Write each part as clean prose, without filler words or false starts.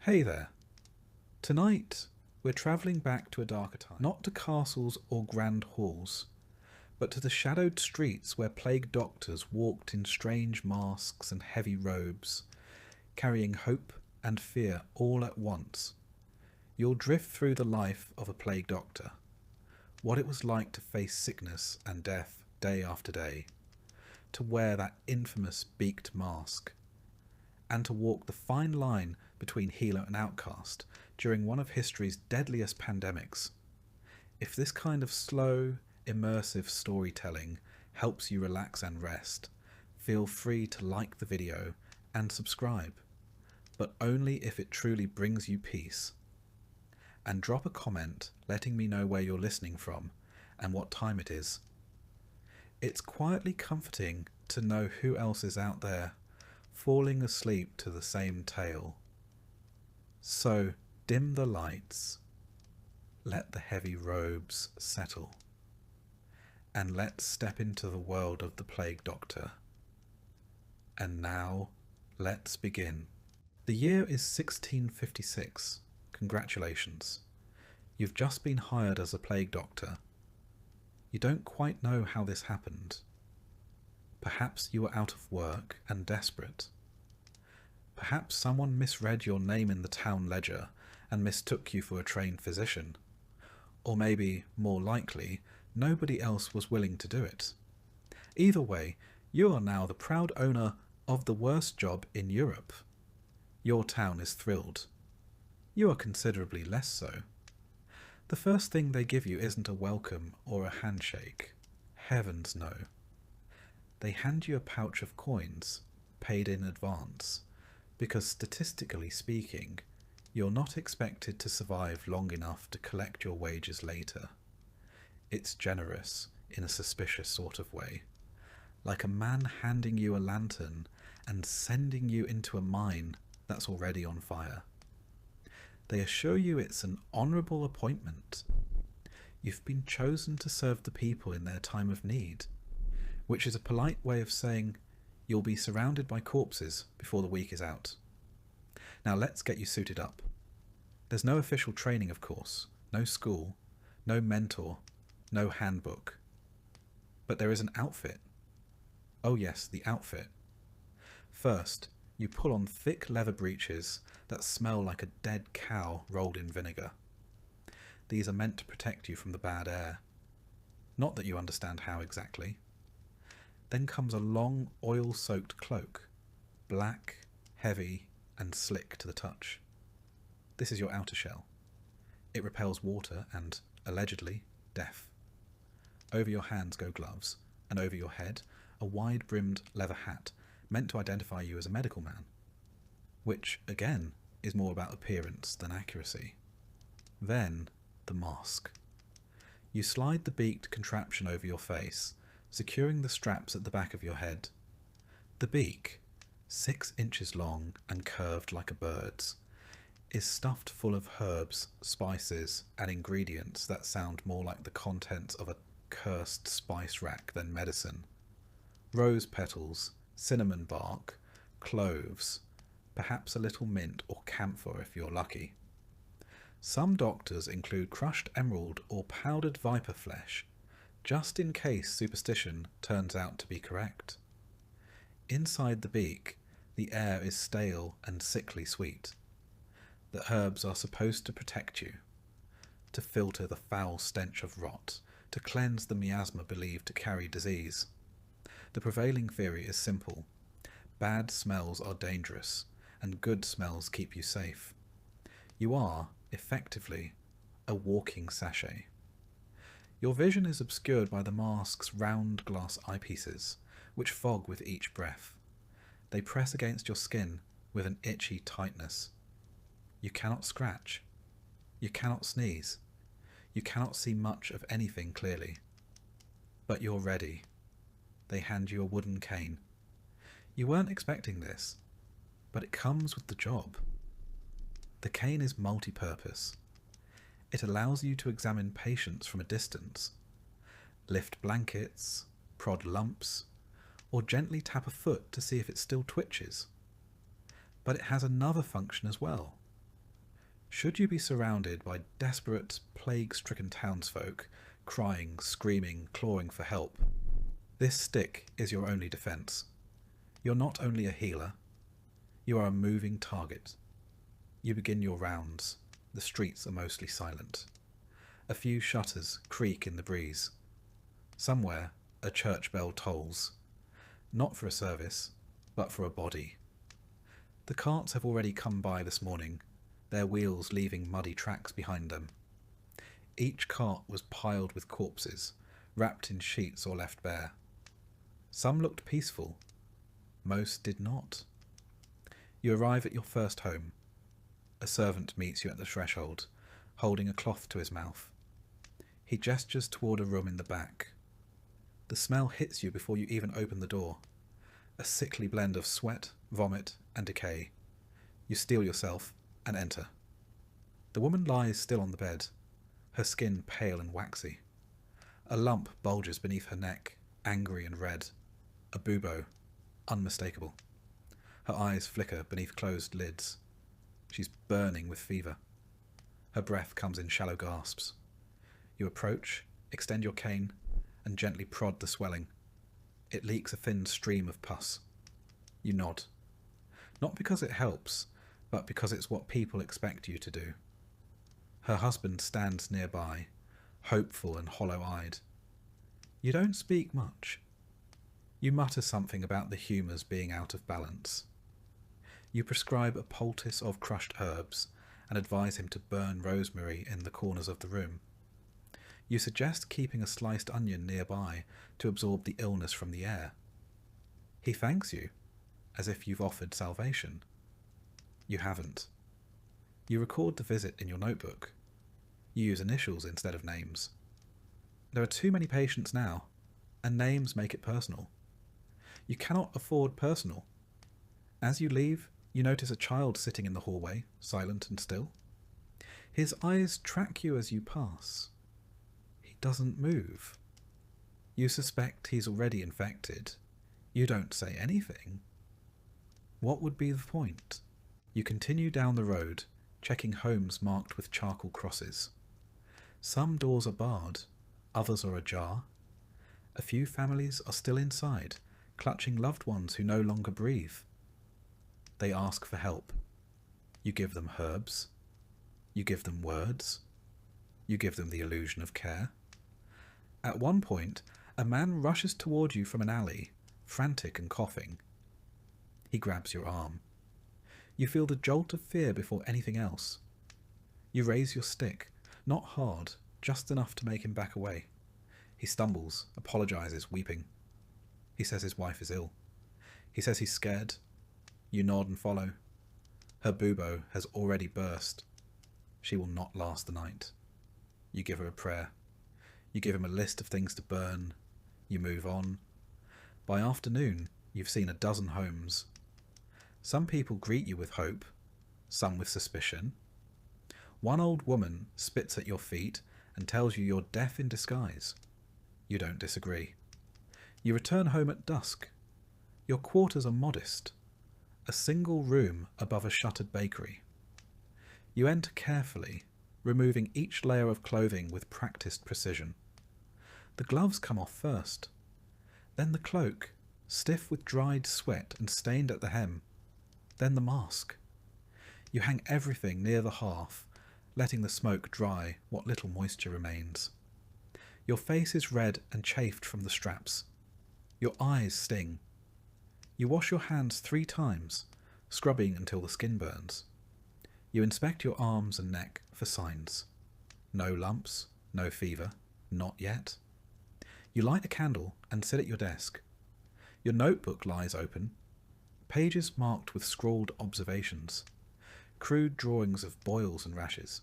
Hey there. Tonight, we're travelling back to a darker time. Not to castles or grand halls, but to the shadowed streets where plague doctors walked in strange masks and heavy robes, carrying hope and fear all at once. You'll drift through the life of a plague doctor, what it was like to face sickness and death day after day, to wear that infamous beaked mask, and to walk the fine line between healer and outcast during one of history's deadliest pandemics. If this kind of slow, immersive storytelling helps you relax and rest, feel free to like the video and subscribe, but only if it truly brings you peace. And drop a comment letting me know where you're listening from and what time it is. It's quietly comforting to know who else is out there, falling asleep to the same tale. So dim the lights, let the heavy robes settle, and let's step into the world of the Plague Doctor. And now, let's begin. The year is 1656. Congratulations. You've just been hired as a Plague Doctor. You don't quite know how this happened. Perhaps you were out of work and desperate. Perhaps someone misread your name in the town ledger and mistook you for a trained physician. Or maybe, more likely, nobody else was willing to do it. Either way, you are now the proud owner of the worst job in Europe. Your town is thrilled. You are considerably less so. The first thing they give you isn't a welcome or a handshake. Heavens no. They hand you a pouch of coins, paid in advance, because statistically speaking, you're not expected to survive long enough to collect your wages later. It's generous in a suspicious sort of way, like a man handing you a lantern and sending you into a mine that's already on fire. They assure you it's an honourable appointment. You've been chosen to serve the people in their time of need, which is a polite way of saying you'll be surrounded by corpses before the week is out. Now let's get you suited up. There's no official training, of course, no school, no mentor, no handbook. But there is an outfit. Oh yes, the outfit. First, you pull on thick leather breeches that smell like a dead cow rolled in vinegar. These are meant to protect you from the bad air. Not that you understand how exactly. Then comes a long oil-soaked cloak, black, heavy, and slick to the touch. This is your outer shell. It repels water and, allegedly, death. Over your hands go gloves, and over your head, a wide-brimmed leather hat meant to identify you as a medical man, which, again, is more about appearance than accuracy. Then, the mask. You slide the beaked contraption over your face, securing the straps at the back of your head. The beak, 6 inches long and curved like a bird's, is stuffed full of herbs, spices, and ingredients that sound more like the contents of a cursed spice rack than medicine. Rose petals, cinnamon bark, cloves, perhaps a little mint or camphor if you're lucky. Some doctors include crushed emerald or powdered viper flesh, just in case superstition turns out to be correct. Inside the beak, the air is stale and sickly sweet. The herbs are supposed to protect you, to filter the foul stench of rot, to cleanse the miasma believed to carry disease. The prevailing theory is simple. Bad smells are dangerous, and good smells keep you safe. You are, effectively, a walking sachet. Your vision is obscured by the mask's round glass eyepieces, which fog with each breath. They press against your skin with an itchy tightness. You cannot scratch. You cannot sneeze. You cannot see much of anything clearly. But you're ready. They hand you a wooden cane. You weren't expecting this, but it comes with the job. The cane is multi-purpose. It allows you to examine patients from a distance, lift blankets, prod lumps, or gently tap a foot to see if it still twitches. But it has another function as well. Should you be surrounded by desperate, plague-stricken townsfolk, crying, screaming, clawing for help, this stick is your only defence. You're not only a healer, you are a moving target. You begin your rounds. The streets are mostly silent. A few shutters creak in the breeze. Somewhere, a church bell tolls. Not for a service, but for a body. The carts have already come by this morning, their wheels leaving muddy tracks behind them. Each cart was piled with corpses, wrapped in sheets or left bare. Some looked peaceful. Most did not. You arrive at your first home. A servant meets you at the threshold, holding a cloth to his mouth. He gestures toward a room in the back. The smell hits you before you even open the door. A sickly blend of sweat, vomit, and decay. You steel yourself and enter. The woman lies still on the bed, her skin pale and waxy. A lump bulges beneath her neck, angry and red. A bubo, unmistakable. Her eyes flicker beneath closed lids. She's burning with fever. Her breath comes in shallow gasps. You approach, extend your cane, and gently prod the swelling. It leaks a thin stream of pus. You nod. Not because it helps, but because it's what people expect you to do. Her husband stands nearby, hopeful and hollow-eyed. You don't speak much. You mutter something about the humours being out of balance. You prescribe a poultice of crushed herbs and advise him to burn rosemary in the corners of the room. You suggest keeping a sliced onion nearby to absorb the illness from the air. He thanks you, as if you've offered salvation. You haven't. You record the visit in your notebook. You use initials instead of names. There are too many patients now, and names make it personal. You cannot afford personal. As you leave, you notice a child sitting in the hallway, silent and still. His eyes track you as you pass. He doesn't move. You suspect he's already infected. You don't say anything. What would be the point? You continue down the road, checking homes marked with charcoal crosses. Some doors are barred, others are ajar. A few families are still inside, clutching loved ones who no longer breathe. They ask for help. You give them herbs. You give them words. You give them the illusion of care. At one point, a man rushes toward you from an alley, frantic and coughing. He grabs your arm. You feel the jolt of fear before anything else. You raise your stick, not hard, just enough to make him back away. He stumbles, apologizes, weeping. He says his wife is ill. He says he's scared. You nod and follow. Her bubo has already burst. She will not last the night. You give her a prayer. You give him a list of things to burn. You move on. By afternoon, you've seen a dozen homes. Some people greet you with hope, some with suspicion. One old woman spits at your feet and tells you you're death in disguise. You don't disagree. You return home at dusk. Your quarters are modest. A single room above a shuttered bakery. You enter carefully, removing each layer of clothing with practiced precision. The gloves come off first, then the cloak, stiff with dried sweat and stained at the hem, then the mask. You hang everything near the hearth, letting the smoke dry what little moisture remains. Your face is red and chafed from the straps. Your eyes sting. You wash your hands 3 times, scrubbing until the skin burns. You inspect your arms and neck for signs. No lumps, no fever, not yet. You light a candle and sit at your desk. Your notebook lies open, pages marked with scrawled observations, crude drawings of boils and rashes.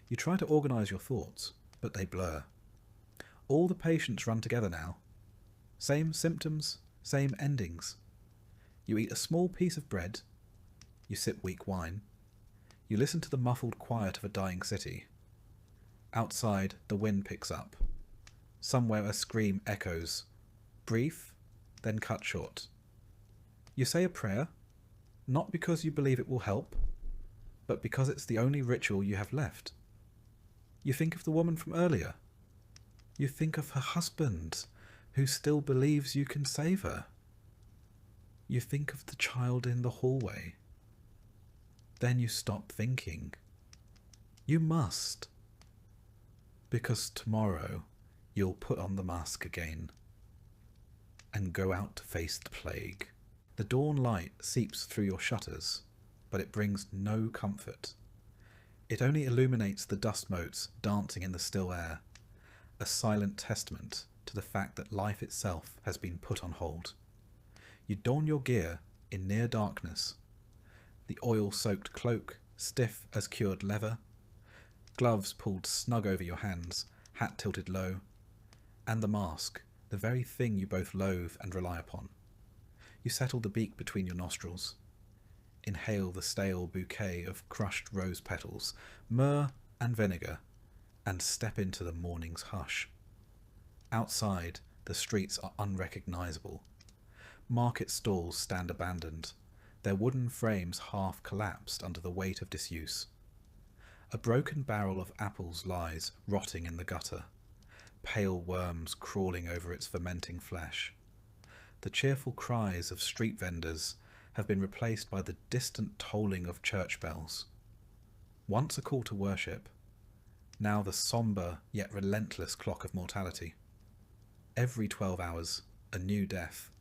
You try to organise your thoughts, but they blur. All the patients run together now. Same symptoms, same endings. You eat a small piece of bread. You sip weak wine. You listen to the muffled quiet of a dying city. Outside, the wind picks up. Somewhere a scream echoes, brief, then cut short. You say a prayer, not because you believe it will help, but because it's the only ritual you have left. You think of the woman from earlier. You think of her husband, who still believes you can save her. You think of the child in the hallway. Then you stop thinking. You must. Because tomorrow you'll put on the mask again and go out to face the plague. The dawn light seeps through your shutters, but it brings no comfort. It only illuminates the dust motes dancing in the still air, a silent testament to the fact that life itself has been put on hold. You don your gear in near darkness, the oil-soaked cloak stiff as cured leather, gloves pulled snug over your hands, hat tilted low, and the mask, the very thing you both loathe and rely upon. You settle the beak between your nostrils, inhale the stale bouquet of crushed rose petals, myrrh and vinegar, and step into the morning's hush. Outside, the streets are unrecognisable. Market stalls stand abandoned, their wooden frames half collapsed under the weight of disuse. A broken barrel of apples lies rotting in the gutter, pale worms crawling over its fermenting flesh. The cheerful cries of street vendors have been replaced by the distant tolling of church bells. Once a call to worship, now the sombre yet relentless clock of mortality. Every 12 hours, a new death.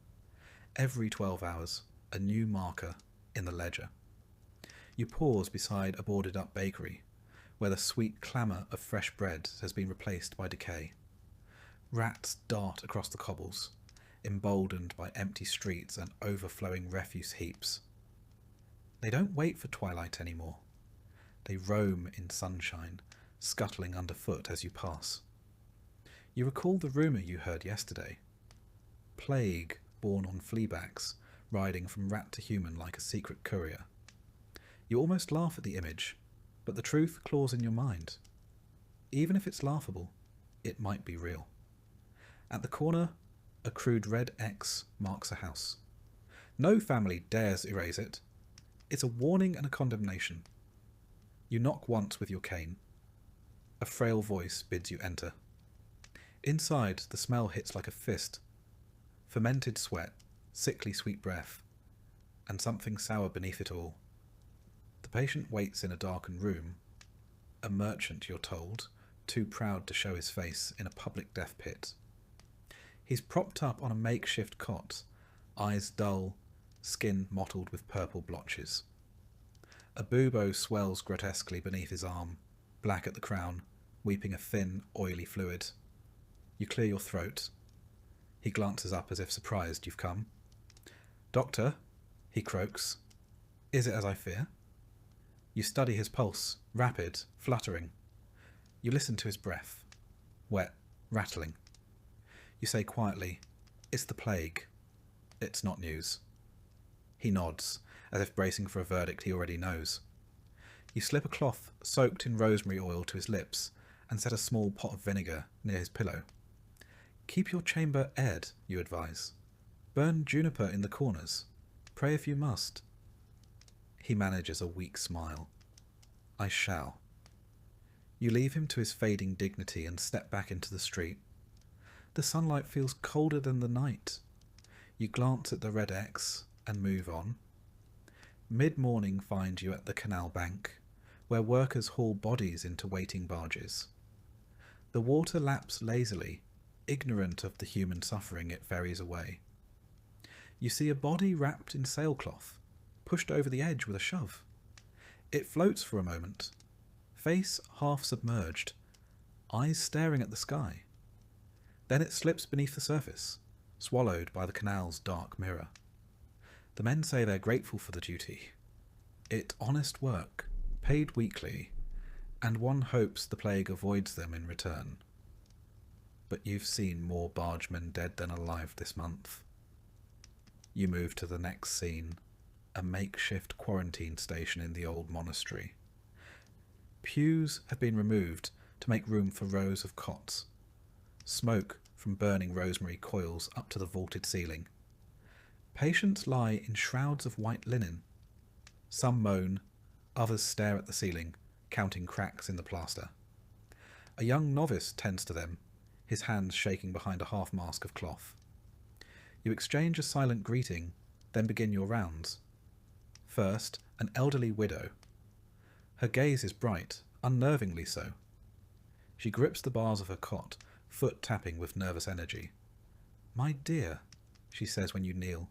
Every 12 hours, a new marker in the ledger. You pause beside a boarded-up bakery, where the sweet clamour of fresh bread has been replaced by decay. Rats dart across the cobbles, emboldened by empty streets and overflowing refuse heaps. They don't wait for twilight anymore. They roam in sunshine, scuttling underfoot as you pass. You recall the rumour you heard yesterday. Plague born on fleabacks, riding from rat to human like a secret courier. You almost laugh at the image, but the truth claws in your mind. Even if it's laughable, it might be real. At the corner, a crude red X marks a house. No family dares erase it. It's a warning and a condemnation. You knock once with your cane. A frail voice bids you enter. Inside, the smell hits like a fist. Fermented sweat, sickly sweet breath, and something sour beneath it all. The patient waits in a darkened room. A merchant, you're told, too proud to show his face in a public death pit. He's propped up on a makeshift cot, eyes dull, skin mottled with purple blotches. A bubo swells grotesquely beneath his arm, black at the crown, weeping a thin, oily fluid. You clear your throat. He glances up as if surprised you've come. "Doctor," he croaks. "Is it as I fear?" You study his pulse, rapid, fluttering. You listen to his breath, wet, rattling. You say quietly, "It's the plague. It's not news." He nods, as if bracing for a verdict he already knows. You slip a cloth soaked in rosemary oil to his lips and set a small pot of vinegar near his pillow. "Keep your chamber aired," you advise. "Burn juniper in the corners. Pray if you must." He manages a weak smile. "I shall." You leave him to his fading dignity and step back into the street. The sunlight feels colder than the night. You glance at the red X and move on. Mid-morning finds you at the canal bank, where workers haul bodies into waiting barges. The water laps lazily, ignorant of the human suffering it ferries away. You see a body wrapped in sailcloth, pushed over the edge with a shove. It floats for a moment, face half submerged, eyes staring at the sky. Then it slips beneath the surface, swallowed by the canal's dark mirror. The men say they're grateful for the duty. It's honest work, paid weekly, and one hopes the plague avoids them in return. But you've seen more bargemen dead than alive this month. You move to the next scene, a makeshift quarantine station in the old monastery. Pews have been removed to make room for rows of cots. Smoke from burning rosemary coils up to the vaulted ceiling. Patients lie in shrouds of white linen. Some moan, Others stare at the ceiling, counting cracks in the plaster. A young novice tends to them, his hands shaking behind a half mask of cloth. You exchange a silent greeting, then begin your rounds. First, an elderly widow. Her gaze is bright, unnervingly so. She grips the bars of her cot, foot tapping with nervous energy. "My dear," she says when you kneel,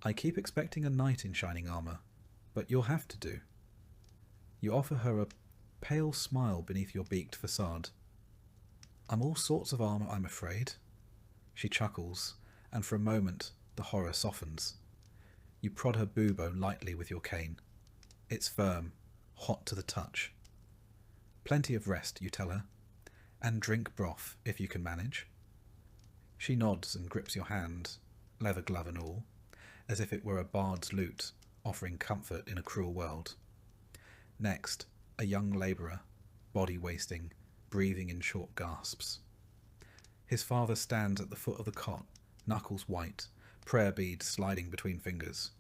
"I keep expecting a knight in shining armour, but you'll have to do." You offer her a pale smile beneath your beaked facade. "I'm all sorts of armour, I'm afraid." She chuckles, and for a moment the horror softens. You prod her bubo lightly with your cane. It's firm, hot to the touch. "Plenty of rest," you tell her, "and drink broth, if you can manage." She nods and grips your hand, leather glove and all, as if it were a bard's lute, offering comfort in a cruel world. Next, a young labourer, body wasting, breathing in short gasps. His father stands at the foot of the cot, knuckles white, prayer beads sliding between fingers.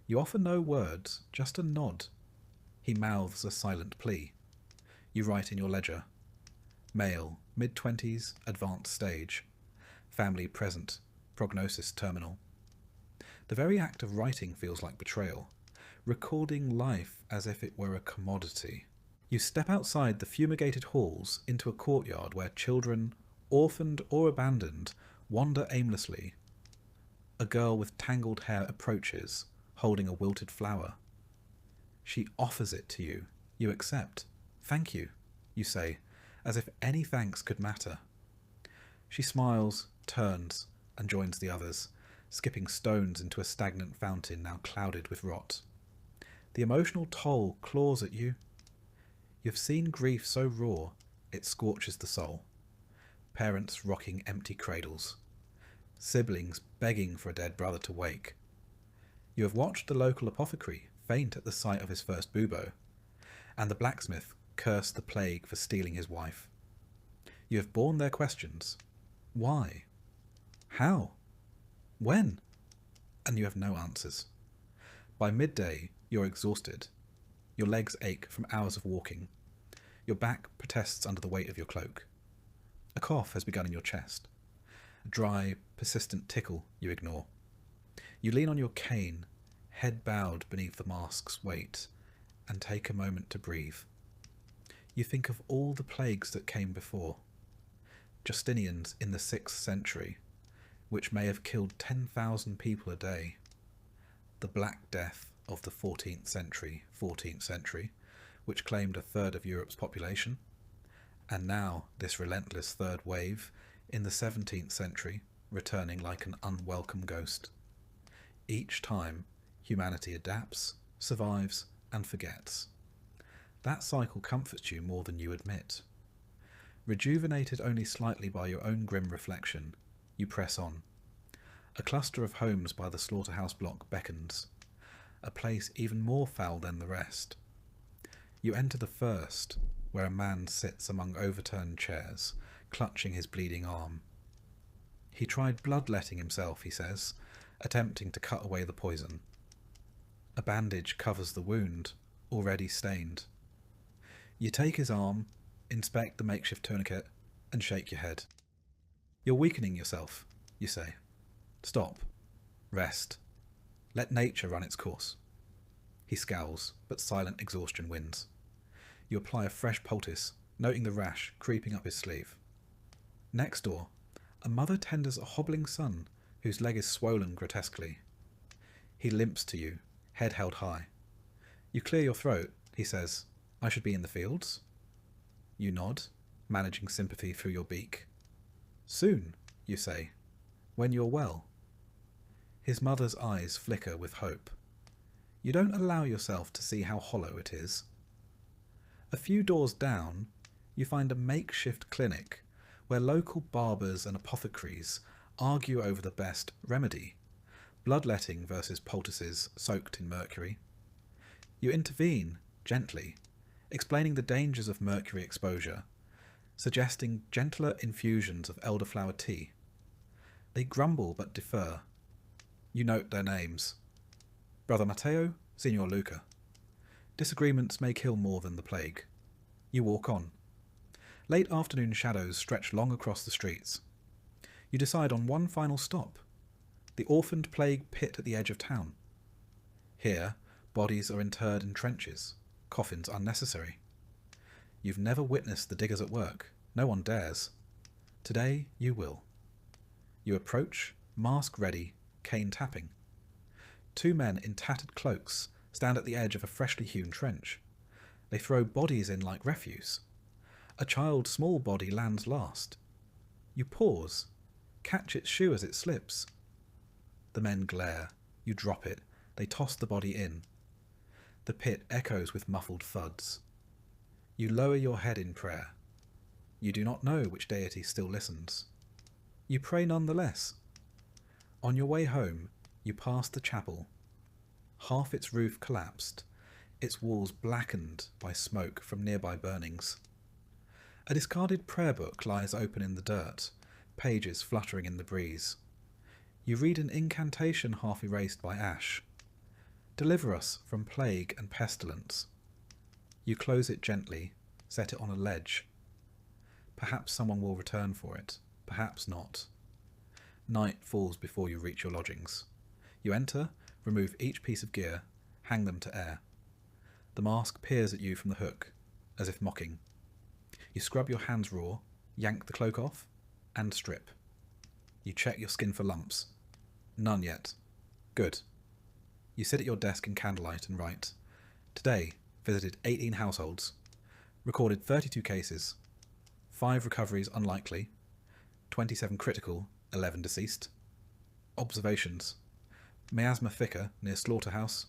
You offer no words, just a nod. He mouths a silent plea. You write in your ledger. Male, mid-20s, advanced stage. Family present, prognosis terminal. The very act of writing feels like betrayal, recording life as if it were a commodity. You step outside the fumigated halls into a courtyard where children, orphaned or abandoned, wander aimlessly. A girl with tangled hair approaches, holding a wilted flower. She offers it to you. You accept. "Thank you," you say, as if any thanks could matter. She smiles, turns, and joins the others, skipping stones into a stagnant fountain now clouded with rot. The emotional toll claws at you. You've seen grief so raw, it scorches the soul. Parents rocking empty cradles. Siblings begging for a dead brother to wake. You have watched the local apothecary faint at the sight of his first bubo, and the blacksmith curse the plague for stealing his wife. You have borne their questions. Why? How? When? And you have no answers. By midday, you're exhausted. Your legs ache from hours of walking. Your back protests under the weight of your cloak. A cough has begun in your chest. A dry, persistent tickle you ignore. You lean on your cane, head bowed beneath the mask's weight, and take a moment to breathe. You think of all the plagues that came before. Justinian's in the 6th century, which may have killed 10,000 people a day. The Black Death of the 14th century, which claimed a third of Europe's population. And now this relentless third wave in the 17th century, returning like an unwelcome ghost. Each time, humanity adapts, survives, and forgets. That cycle comforts you more than you admit. Rejuvenated only slightly by your own grim reflection, you press on. A cluster of homes by the slaughterhouse block beckons, a place even more foul than the rest. You enter the first, where a man sits among overturned chairs, clutching his bleeding arm. He tried bloodletting himself, he says, attempting to cut away the poison. A bandage covers the wound, already stained. You take his arm, inspect the makeshift tourniquet, and shake your head. You're weakening yourself, you say. Stop. Rest. Let nature run its course. He scowls, but silent exhaustion wins. You apply a fresh poultice, noting the rash creeping up his sleeve. Next door, a mother tenders a hobbling son whose leg is swollen grotesquely. He limps to you, head held high. You clear your throat, he says. I should be in the fields? You nod, managing sympathy through your beak. Soon, you say, when you're well. His mother's eyes flicker with hope. You don't allow yourself to see how hollow it is. A few doors down, you find a makeshift clinic where local barbers and apothecaries argue over the best remedy, bloodletting versus poultices soaked in mercury. You intervene, gently, explaining the dangers of mercury exposure, suggesting gentler infusions of elderflower tea. They grumble but defer. You note their names. Brother Matteo, Signor Luca. Disagreements may kill more than the plague. You walk on. Late afternoon shadows stretch long across the streets. You decide on one final stop, the orphaned plague pit at the edge of town. Here, bodies are interred in trenches, coffins unnecessary. You've never witnessed the diggers at work. No one dares. Today you will. You approach, mask ready, cane tapping. Two men in tattered cloaks stand at the edge of a freshly hewn trench. They throw bodies in like refuse. A child's small body lands last. You pause, catch its shoe as it slips. The men glare. You drop it. They toss the body in. The pit echoes with muffled thuds. You lower your head in prayer. You do not know which deity still listens. You pray nonetheless. On your way home, you pass the chapel. Half its roof collapsed, its walls blackened by smoke from nearby burnings. A discarded prayer book lies open in the dirt, pages fluttering in the breeze. You read an incantation half erased by ash. Deliver us from plague and pestilence. You close it gently, set it on a ledge. Perhaps someone will return for it, perhaps not. Night falls before you reach your lodgings. You enter, remove each piece of gear, hang them to air. The mask peers at you from the hook, as if mocking. You scrub your hands raw, yank the cloak off, and strip. You check your skin for lumps. None yet. Good. You sit at your desk in candlelight and write. Today, visited 18 households. Recorded 32 cases. 5 recoveries unlikely. 27 critical, 11 deceased. Observations. Miasma thicker near slaughterhouse.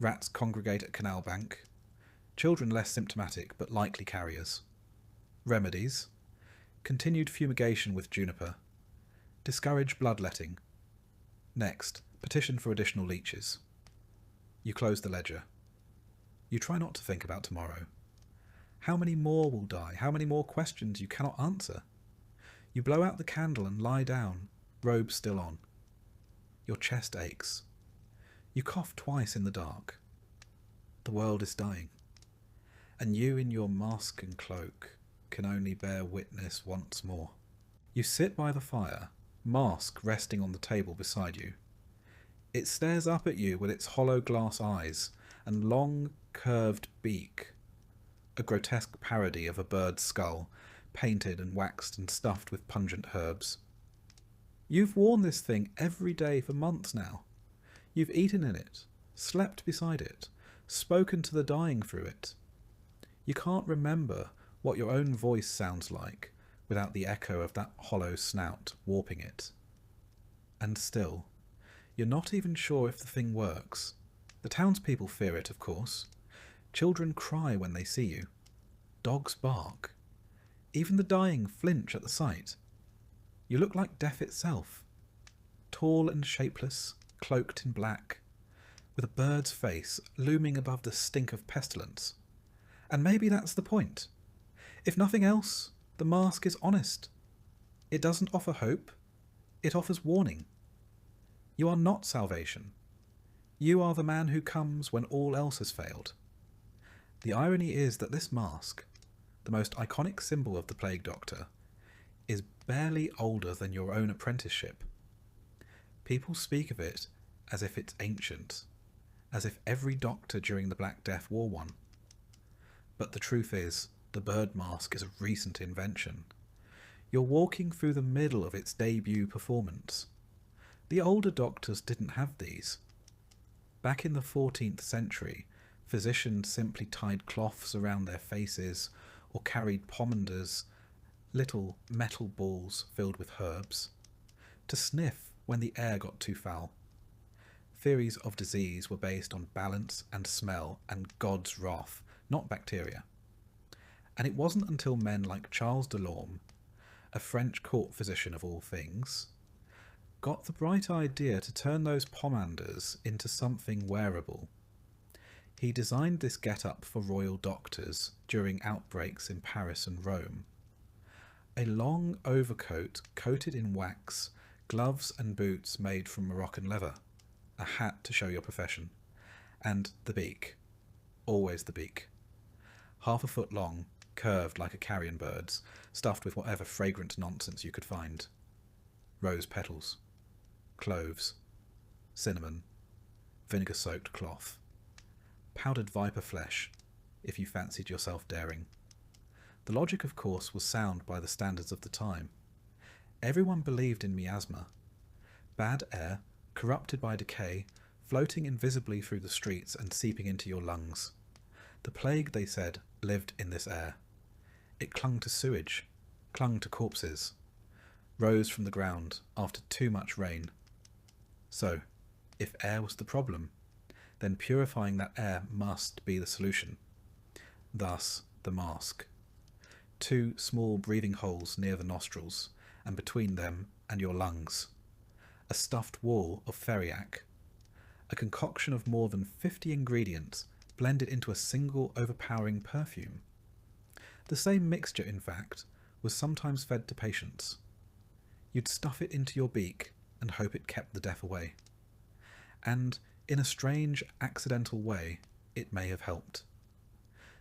Rats congregate at canal bank. Children less symptomatic but likely carriers. Remedies. Continued fumigation with juniper. Discourage bloodletting. Next, petition for additional leeches. You close the ledger. You try not to think about tomorrow. How many more will die? How many more questions you cannot answer? You blow out the candle and lie down, robe still on. Your chest aches. You cough twice in the dark. The world is dying. And you in your mask and cloak can only bear witness once more. You sit by the fire, mask resting on the table beside you. It stares up at you with its hollow glass eyes and long, curved beak, a grotesque parody of a bird's skull, painted and waxed and stuffed with pungent herbs. You've worn this thing every day for months now. You've eaten in it, slept beside it, spoken to the dying through it. You can't remember what your own voice sounds like without the echo of that hollow snout warping it. And still, you're not even sure if the thing works. The townspeople fear it, of course. Children cry when they see you. Dogs bark. Even the dying flinch at the sight. You look like death itself. Tall and shapeless, cloaked in black, with a bird's face looming above the stink of pestilence. And maybe that's the point. If nothing else, the mask is honest. It doesn't offer hope. It offers warning. You are not salvation. You are the man who comes when all else has failed. The irony is that this mask, the most iconic symbol of the PlagueDoctor, is barely older than your own apprenticeship. People speak of it as if it's ancient, as if every doctor during the Black Death wore one. But the truth is, the bird mask is a recent invention. You're walking through the middle of its debut performance. The older doctors didn't have these. Back in the 14th century, physicians simply tied cloths around their faces or carried pomanders, little metal balls filled with herbs, to sniff when the air got too foul. Theories of disease were based on balance and smell and God's wrath, not bacteria. And it wasn't until men like Charles Delorme, a French court physician of all things, got the bright idea to turn those pomanders into something wearable. He designed this get-up for royal doctors during outbreaks in Paris and Rome. A long overcoat coated in wax, gloves and boots made from Moroccan leather, a hat to show your profession, and the beak. always the beak. 1/2 foot long, curved like a carrion bird's, stuffed with whatever fragrant nonsense you could find. Rose petals, cloves, cinnamon, vinegar-soaked cloth, powdered viper flesh, if you fancied yourself daring. The logic, of course, was sound by the standards of the time. Everyone believed in miasma. Bad air, corrupted by decay, floating invisibly through the streets and seeping into your lungs. The plague, they said, lived in this air. It clung to sewage, clung to corpses, rose from the ground after too much rain. So, if air was the problem, then purifying that air must be the solution. Thus, the mask. 2 small breathing holes near the nostrils, and between them and your lungs. A stuffed wall of theriac. A concoction of more than 50 ingredients blended into a single overpowering perfume. The same mixture, in fact, was sometimes fed to patients. You'd stuff it into your beak and hope it kept the death away. And, in a strange, accidental way, it may have helped.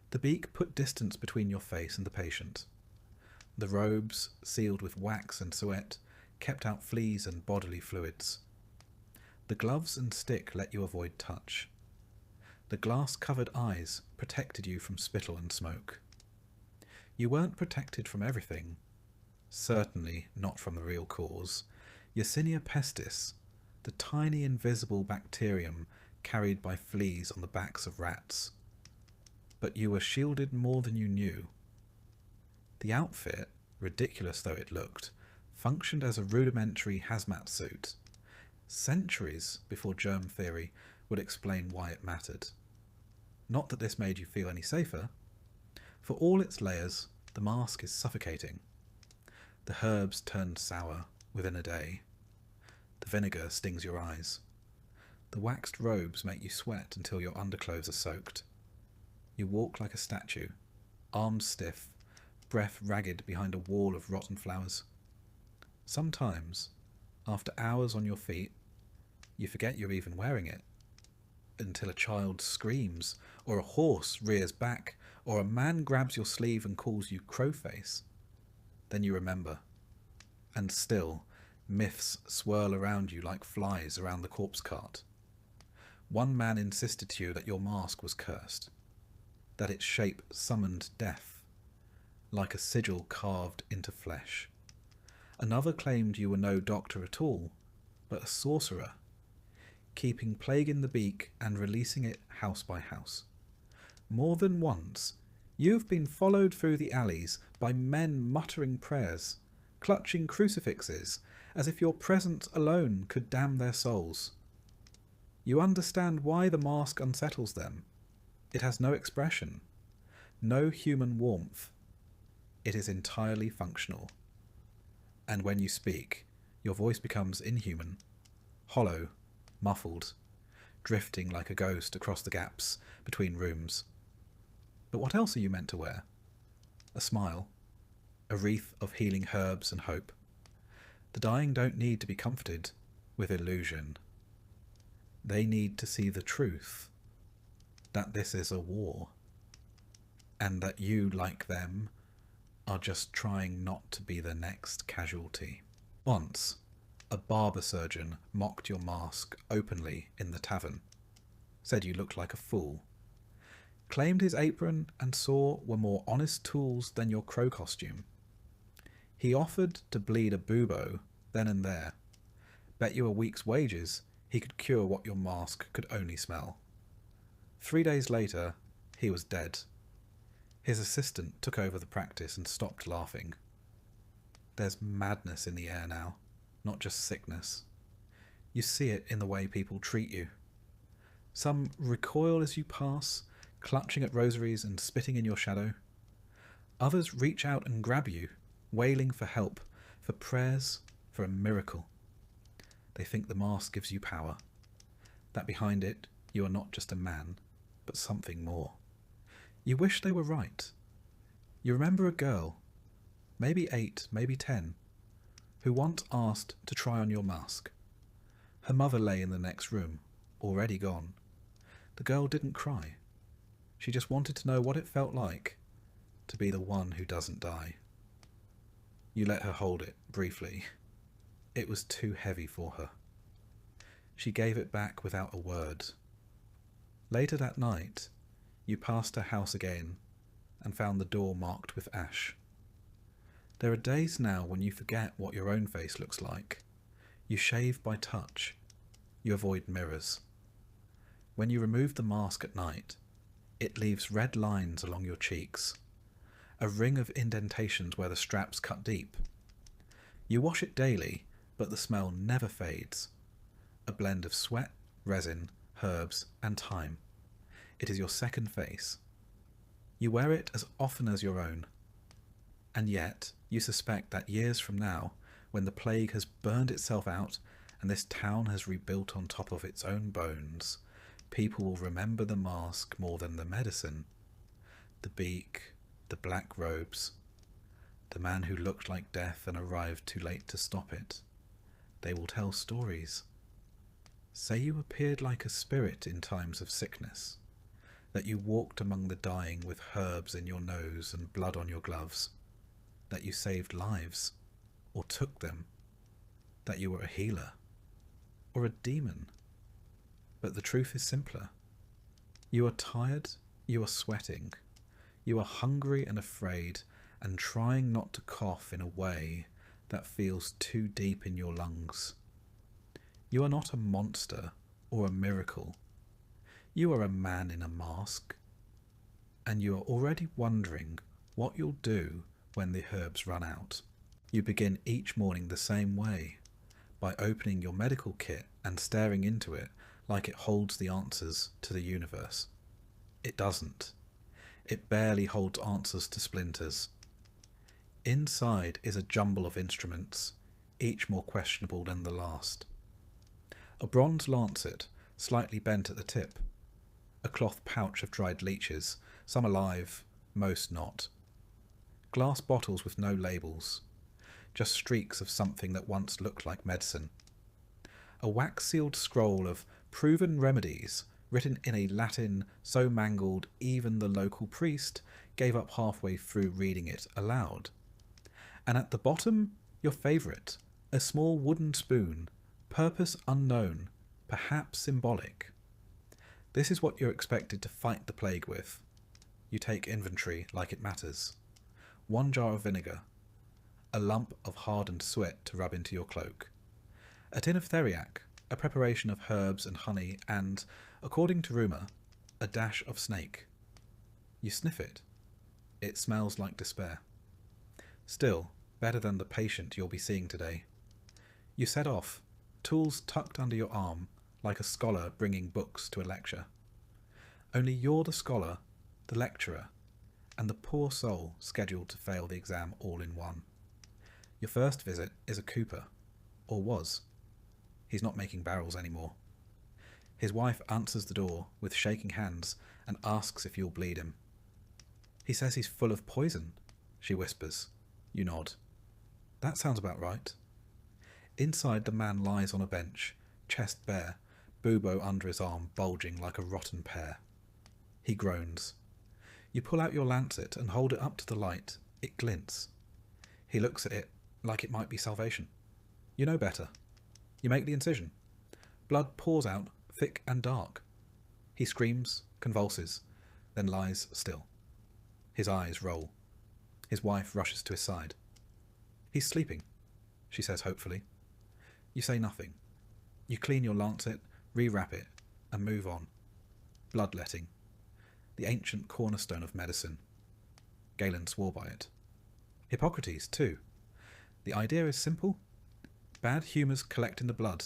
The beak put distance between your face and the patient. The robes, sealed with wax and sweat, kept out fleas and bodily fluids. The gloves and stick let you avoid touch. The glass-covered eyes protected you from spittle and smoke. You weren't protected from everything. Certainly not from the real cause. Yersinia pestis, the tiny invisible bacterium carried by fleas on the backs of rats. But you were shielded more than you knew. The outfit, ridiculous though it looked, functioned as a rudimentary hazmat suit. Centuries before germ theory would explain why it mattered. Not that this made you feel any safer. For all its layers, the mask is suffocating. The herbs turned sour within a day. The vinegar stings your eyes. The waxed robes make you sweat until your underclothes are soaked. You walk like a statue, arms stiff, breath ragged behind a wall of rotten flowers. Sometimes, after hours on your feet, you forget you're even wearing it, until a child screams, or a horse rears back, or a man grabs your sleeve and calls you crowface. Then you remember. And still, myths swirl around you like flies around the corpse cart. One man insisted to you that your mask was cursed, that its shape summoned death, like a sigil carved into flesh. Another claimed you were no doctor at all, but a sorcerer, keeping plague in the beak and releasing it house by house. More than once, you've been followed through the alleys by men muttering prayers, clutching crucifixes, as if your presence alone could damn their souls. You understand why the mask unsettles them. It has no expression, no human warmth. It is entirely functional. And when you speak, your voice becomes inhuman, hollow, muffled, drifting like a ghost across the gaps between rooms. But what else are you meant to wear? A smile, a wreath of healing herbs and hope. The dying don't need to be comforted with illusion. They need to see the truth, that this is a war, and that you, like them, are just trying not to be the next casualty. Once, a barber surgeon mocked your mask openly in the tavern, said you looked like a fool, claimed his apron and saw were more honest tools than your crow costume. He offered to bleed a bubo then and there, bet you a week's wages he could cure what your mask could only smell. 3 days later, he was dead. His assistant took over the practice and stopped laughing. There's madness in the air now, not just sickness. You see it in the way people treat you. Some recoil as you pass, clutching at rosaries and spitting in your shadow. Others reach out and grab you, wailing for help, for prayers, for a miracle. They think the mask gives you power, that behind it you are not just a man, but something more. You wish they were right. You remember a girl, maybe 8, maybe 10, who once asked to try on your mask. Her mother lay in the next room, already gone. The girl didn't cry. She just wanted to know what it felt like to be the one who doesn't die. You let her hold it, briefly. It was too heavy for her. She gave it back without a word. Later that night, you passed her house again and found the door marked with ash. There are days now when you forget what your own face looks like. You shave by touch. You avoid mirrors. When you remove the mask at night, it leaves red lines along your cheeks, a ring of indentations where the straps cut deep. You wash it daily, but the smell never fades. A blend of sweat, resin, herbs, and thyme. It is your second face. You wear it as often as your own. And yet, you suspect that years from now, when the plague has burned itself out and this town has rebuilt on top of its own bones, people will remember the mask more than the medicine. The beak, the black robes, the man who looked like death and arrived too late to stop it. They will tell stories. Say you appeared like a spirit in times of sickness, that you walked among the dying with herbs in your nose and blood on your gloves, that you saved lives, or took them, that you were a healer, or a demon. But the truth is simpler. You are tired, you are sweating, you are hungry and afraid, and trying not to cough in a way that feels too deep in your lungs. You are not a monster or a miracle. You are a man in a mask, and you are already wondering what you'll do when the herbs run out. You begin each morning the same way, by opening your medical kit and staring into it like it holds the answers to the universe. It doesn't. It barely holds answers to splinters. Inside is a jumble of instruments, each more questionable than the last. A bronze lancet, slightly bent at the tip. A cloth pouch of dried leeches, some alive, most not. Glass bottles with no labels, just streaks of something that once looked like medicine. A wax-sealed scroll of proven remedies, written in a Latin so mangled even the local priest gave up halfway through reading it aloud. And at the bottom, your favourite, a small wooden spoon, purpose unknown, perhaps symbolic. This is what you're expected to fight the plague with. You take inventory like it matters. 1 jar of vinegar, a lump of hardened sweat to rub into your cloak, a tin of theriac, a preparation of herbs and honey, and, according to rumour, a dash of snake. You sniff it. It smells like despair. Still, better than the patient you'll be seeing today. You set off, tools tucked under your arm, like a scholar bringing books to a lecture. Only you're the scholar, the lecturer, and the poor soul scheduled to fail the exam all in one. Your first visit is a cooper, or was. He's not making barrels anymore. His wife answers the door with shaking hands and asks if you'll bleed him. He says he's full of poison, she whispers. You nod. That sounds about right. Inside, the man lies on a bench, chest bare, bubo under his arm bulging like a rotten pear. He groans. You pull out your lancet and hold it up to the light. It glints. He looks at it like it might be salvation. You know better. You make the incision. Blood pours out, thick and dark. He screams, convulses, then lies still. His eyes roll. His wife rushes to his side. He's sleeping, she says hopefully. You say nothing. You clean your lancet, rewrap it, and move on. Bloodletting. The ancient cornerstone of medicine. Galen swore by it. Hippocrates, too. The idea is simple. Bad humours collect in the blood,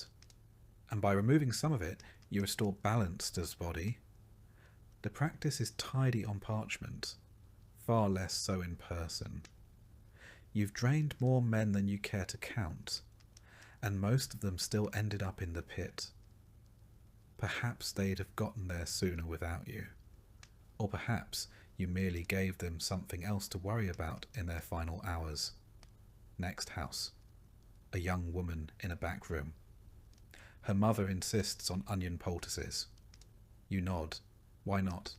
and by removing some of it, you restore balance to the body. The practice is tidy on parchment, far less so in person. You've drained more men than you care to count, and most of them still ended up in the pit. Perhaps they'd have gotten there sooner without you. Or perhaps you merely gave them something else to worry about in their final hours. Next house. A young woman in a back room. Her mother insists on onion poultices. You nod. Why not?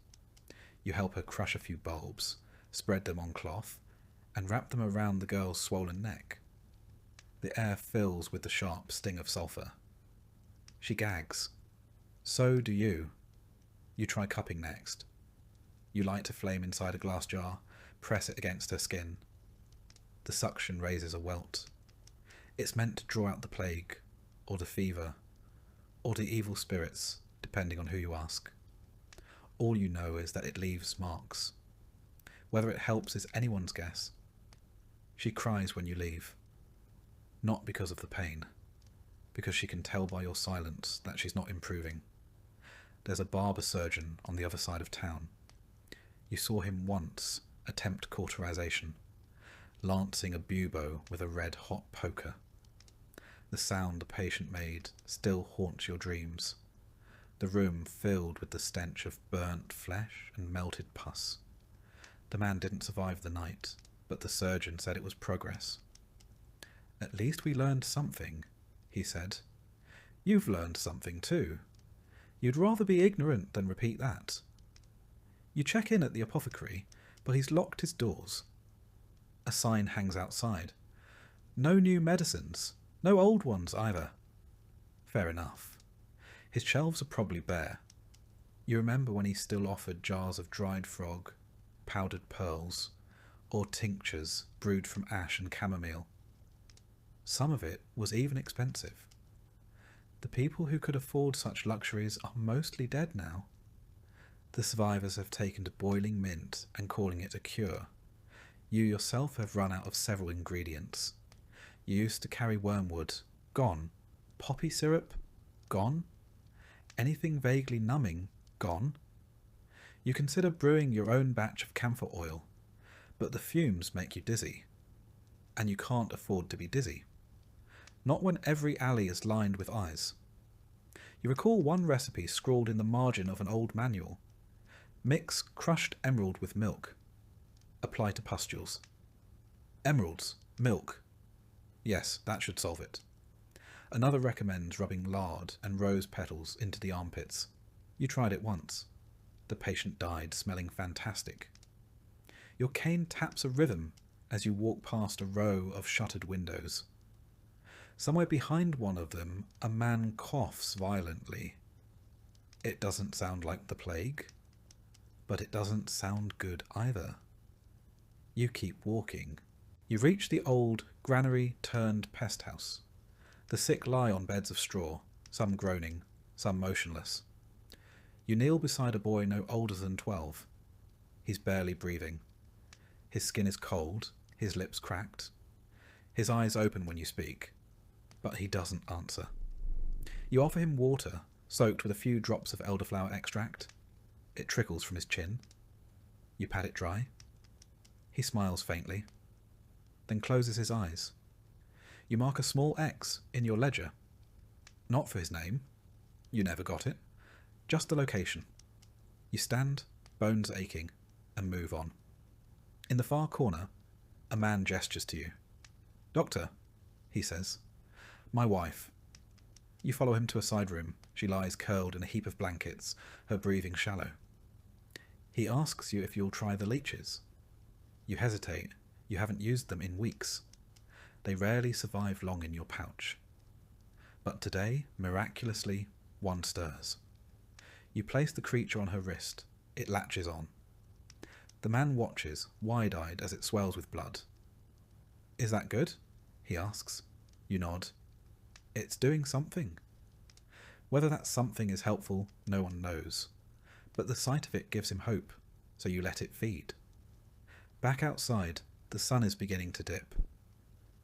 You help her crush a few bulbs, spread them on cloth, and wrap them around the girl's swollen neck. The air fills with the sharp sting of sulphur. She gags. So do you. You try cupping next. You light a flame inside a glass jar, press it against her skin. The suction raises a welt. It's meant to draw out the plague, or the fever, or the evil spirits, depending on who you ask. All you know is that it leaves marks. Whether it helps is anyone's guess. She cries when you leave. Not because of the pain, because she can tell by your silence that she's not improving. There's a barber surgeon on the other side of town. You saw him once attempt cauterization, lancing a bubo with a red-hot poker. The sound the patient made still haunts your dreams. The room filled with the stench of burnt flesh and melted pus. The man didn't survive the night, but the surgeon said it was progress. At least we learned something, he said. You've learned something too. You'd rather be ignorant than repeat that. You check in at the apothecary, but he's locked his doors. A sign hangs outside. No new medicines, no old ones either. Fair enough. His shelves are probably bare. You remember when he still offered jars of dried frog, powdered pearls, or tinctures brewed from ash and chamomile. Some of it was even expensive. The people who could afford such luxuries are mostly dead now. The survivors have taken to boiling mint and calling it a cure. You yourself have run out of several ingredients. You used to carry wormwood. Gone. Poppy syrup. Gone. Anything vaguely numbing. Gone. You consider brewing your own batch of camphor oil, but the fumes make you dizzy. And you can't afford to be dizzy. Not when every alley is lined with eyes. You recall one recipe scrawled in the margin of an old manual. Mix crushed emerald with milk. Apply to pustules. Emeralds. Milk. Yes, that should solve it. Another recommends rubbing lard and rose petals into the armpits. You tried it once. The patient died, smelling fantastic. Your cane taps a rhythm as you walk past a row of shuttered windows. Somewhere behind one of them, a man coughs violently. It doesn't sound like the plague, but it doesn't sound good either. You keep walking. You reach the old granary-turned-pest house. The sick lie on beds of straw, some groaning, some motionless. You kneel beside a boy no older than 12. He's barely breathing. His skin is cold, his lips cracked. His eyes open when you speak, but he doesn't answer. You offer him water, soaked with a few drops of elderflower extract. It trickles from his chin. You pat it dry. He smiles faintly, then closes his eyes. You mark a small X in your ledger. Not for his name. You never got it. Just the location. You stand, bones aching, and move on. In the far corner, a man gestures to you. "Doctor," he says. "My wife." You follow him to a side room. She lies curled in a heap of blankets, her breathing shallow. He asks you if you'll try the leeches. You hesitate. You haven't used them in weeks. They rarely survive long in your pouch. But today, miraculously, one stirs. You place the creature on her wrist. It latches on. The man watches, wide-eyed as it swells with blood. "Is that good?" he asks. You nod. It's doing something. Whether that something is helpful, no one knows. But the sight of it gives him hope, so you let it feed. Back outside, the sun is beginning to dip.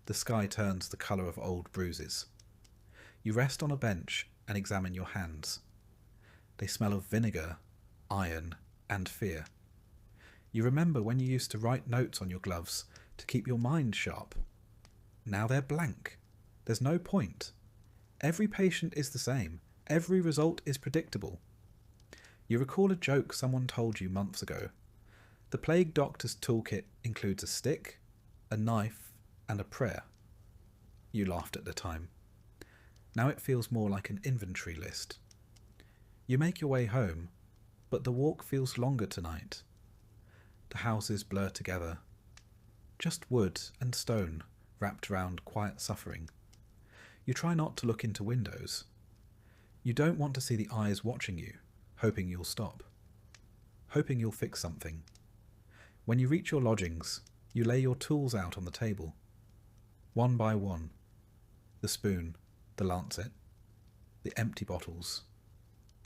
The sky turns the colour of old bruises. You rest on a bench and examine your hands. They smell of vinegar, iron, and fear. You remember when you used to write notes on your gloves to keep your mind sharp. Now they're blank. There's no point. Every patient is the same. Every result is predictable. You recall a joke someone told you months ago. The PlagueDoctor's toolkit includes a stick, a knife, and a prayer. You laughed at the time. Now it feels more like an inventory list. You make your way home, but the walk feels longer tonight. The houses blur together. Just wood and stone wrapped around quiet suffering. You try not to look into windows. You don't want to see the eyes watching you, hoping you'll stop. Hoping you'll fix something. When you reach your lodgings, you lay your tools out on the table. One by one. The spoon, the lancet, the empty bottles,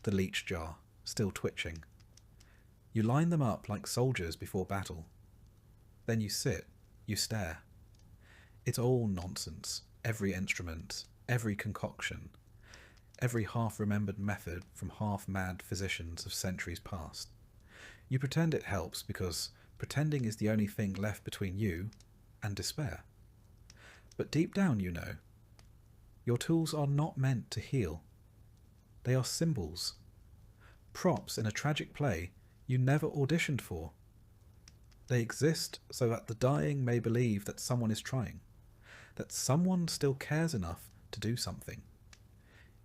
the leech jar, still twitching. You line them up like soldiers before battle. Then you sit, you stare. It's all nonsense, every instrument, every concoction, every half-remembered method from half-mad physicians of centuries past. You pretend it helps because pretending is the only thing left between you and despair. But deep down you know, your tools are not meant to heal. They are symbols. Props in a tragic play you never auditioned for. They exist so that the dying may believe that someone is trying, that someone still cares enough to do something,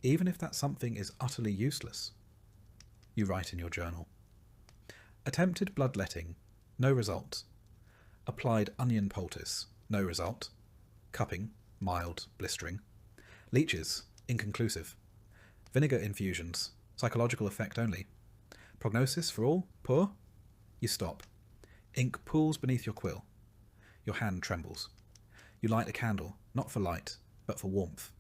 even if that something is utterly useless. You write in your journal. Attempted bloodletting, no result. Applied onion poultice, no result. Cupping, mild, blistering. Leeches, inconclusive. Vinegar infusions, psychological effect only. Prognosis for all, poor. You stop. Ink pools beneath your quill. Your hand trembles. You light a candle, not for light, but for warmth.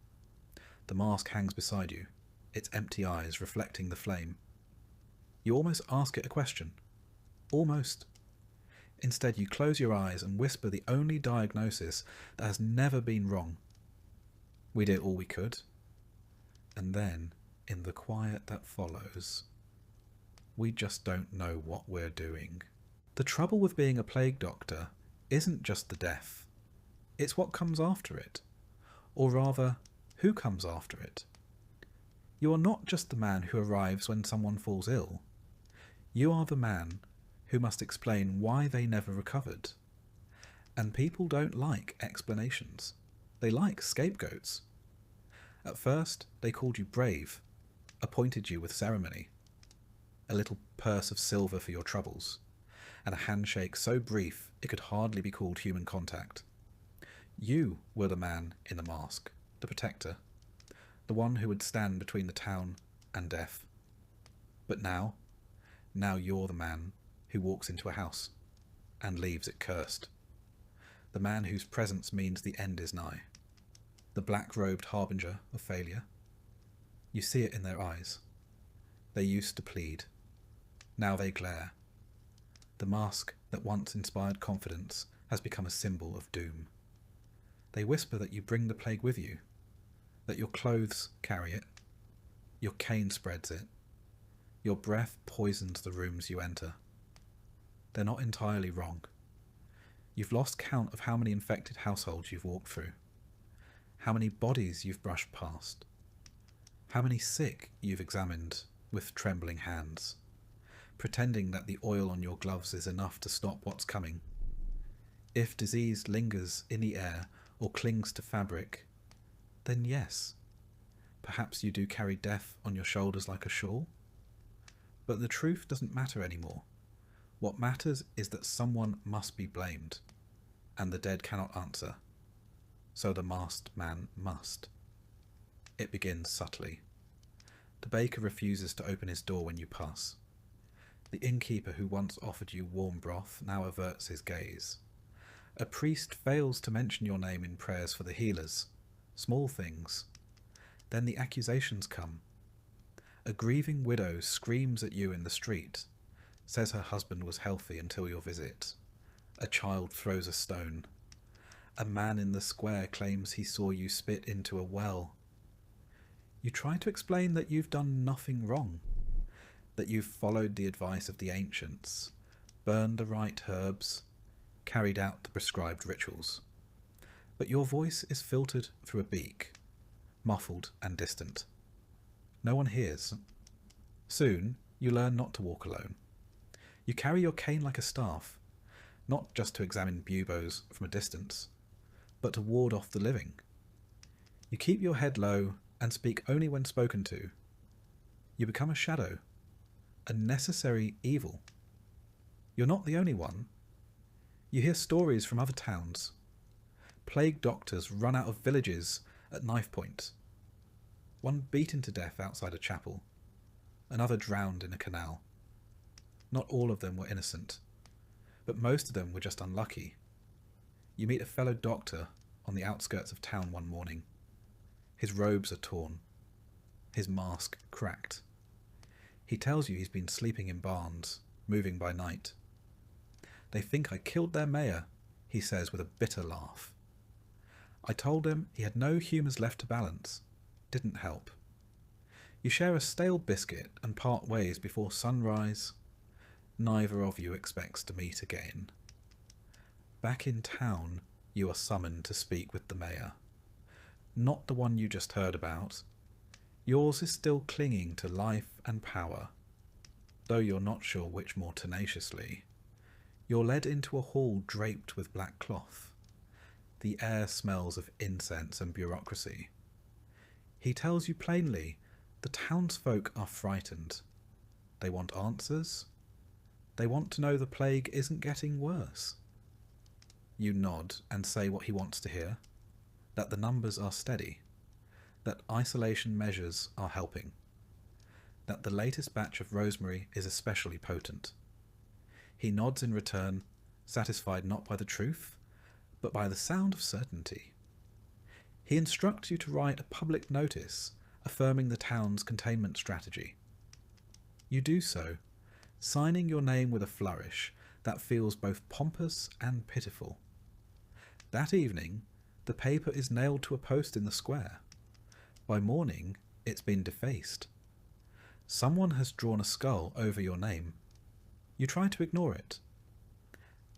The mask hangs beside you, its empty eyes reflecting the flame. You almost ask it a question. Almost. Instead, you close your eyes and whisper the only diagnosis that has never been wrong. We did all we could. And then, in the quiet that follows, we just don't know what we're doing. The trouble with being a plague doctor isn't just the death. It's what comes after it. Or rather, who comes after it. You are not just the man who arrives when someone falls ill. You are the man who must explain why they never recovered. And people don't like explanations. They like scapegoats. At first, they called you brave, appointed you with ceremony, a little purse of silver for your troubles, and a handshake so brief it could hardly be called human contact. You were the man in the mask, the protector, the one who would stand between the town and death. But now you're the man who walks into a house and leaves it cursed. The man whose presence means the end is nigh. The black-robed harbinger of failure. You see it in their eyes. They used to plead. Now they glare. The mask that once inspired confidence has become a symbol of doom. They whisper that you bring the plague with you, that your clothes carry it, your cane spreads it, your breath poisons the rooms you enter. They're not entirely wrong. You've lost count of how many infected households you've walked through, how many bodies you've brushed past, how many sick you've examined with trembling hands, pretending that the oil on your gloves is enough to stop what's coming. If disease lingers in the air or clings to fabric, then yes, perhaps you do carry death on your shoulders like a shawl. But the truth doesn't matter anymore. What matters is that someone must be blamed, and the dead cannot answer. So the masked man must. It begins subtly. The baker refuses to open his door when you pass. The innkeeper who once offered you warm broth now averts his gaze. A priest fails to mention your name in prayers for the healers. Small things. Then the accusations come. A grieving widow screams at you in the street, says her husband was healthy until your visit. A child throws a stone. A man in the square claims he saw you spit into a well. You try to explain that you've done nothing wrong, that you've followed the advice of the ancients, burned the right herbs, carried out the prescribed rituals. But your voice is filtered through a beak, muffled and distant. No one hears. Soon you learn not to walk alone. You carry your cane like a staff, not just to examine buboes from a distance, but to ward off the living. You keep your head low and speak only when spoken to. You become a shadow, a necessary evil. You're not the only one. You hear stories from other towns. Plague doctors run out of villages at knife point. One beaten to death outside a chapel. Another drowned in a canal. Not all of them were innocent, but most of them were just unlucky. You meet a fellow doctor on the outskirts of town one morning. His robes are torn. His mask cracked. He tells you he's been sleeping in barns, moving by night. They think I killed their mayor, he says with a bitter laugh. I told him he had no humours left to balance. Didn't help. You share a stale biscuit and part ways before sunrise. Neither of you expects to meet again. Back in town, you are summoned to speak with the mayor. Not the one you just heard about. Yours is still clinging to life and power, though you're not sure which more tenaciously. You're led into a hall draped with black cloth. The air smells of incense and bureaucracy. He tells you plainly the townsfolk are frightened. They want answers. They want to know the plague isn't getting worse. You nod and say what he wants to hear, that the numbers are steady, that isolation measures are helping, that the latest batch of rosemary is especially potent. He nods in return, satisfied not by the truth, but by the sound of certainty. He instructs you to write a public notice affirming the town's containment strategy. You do so, signing your name with a flourish that feels both pompous and pitiful. That evening, the paper is nailed to a post in the square. By morning, it's been defaced. Someone has drawn a skull over your name. You try to ignore it.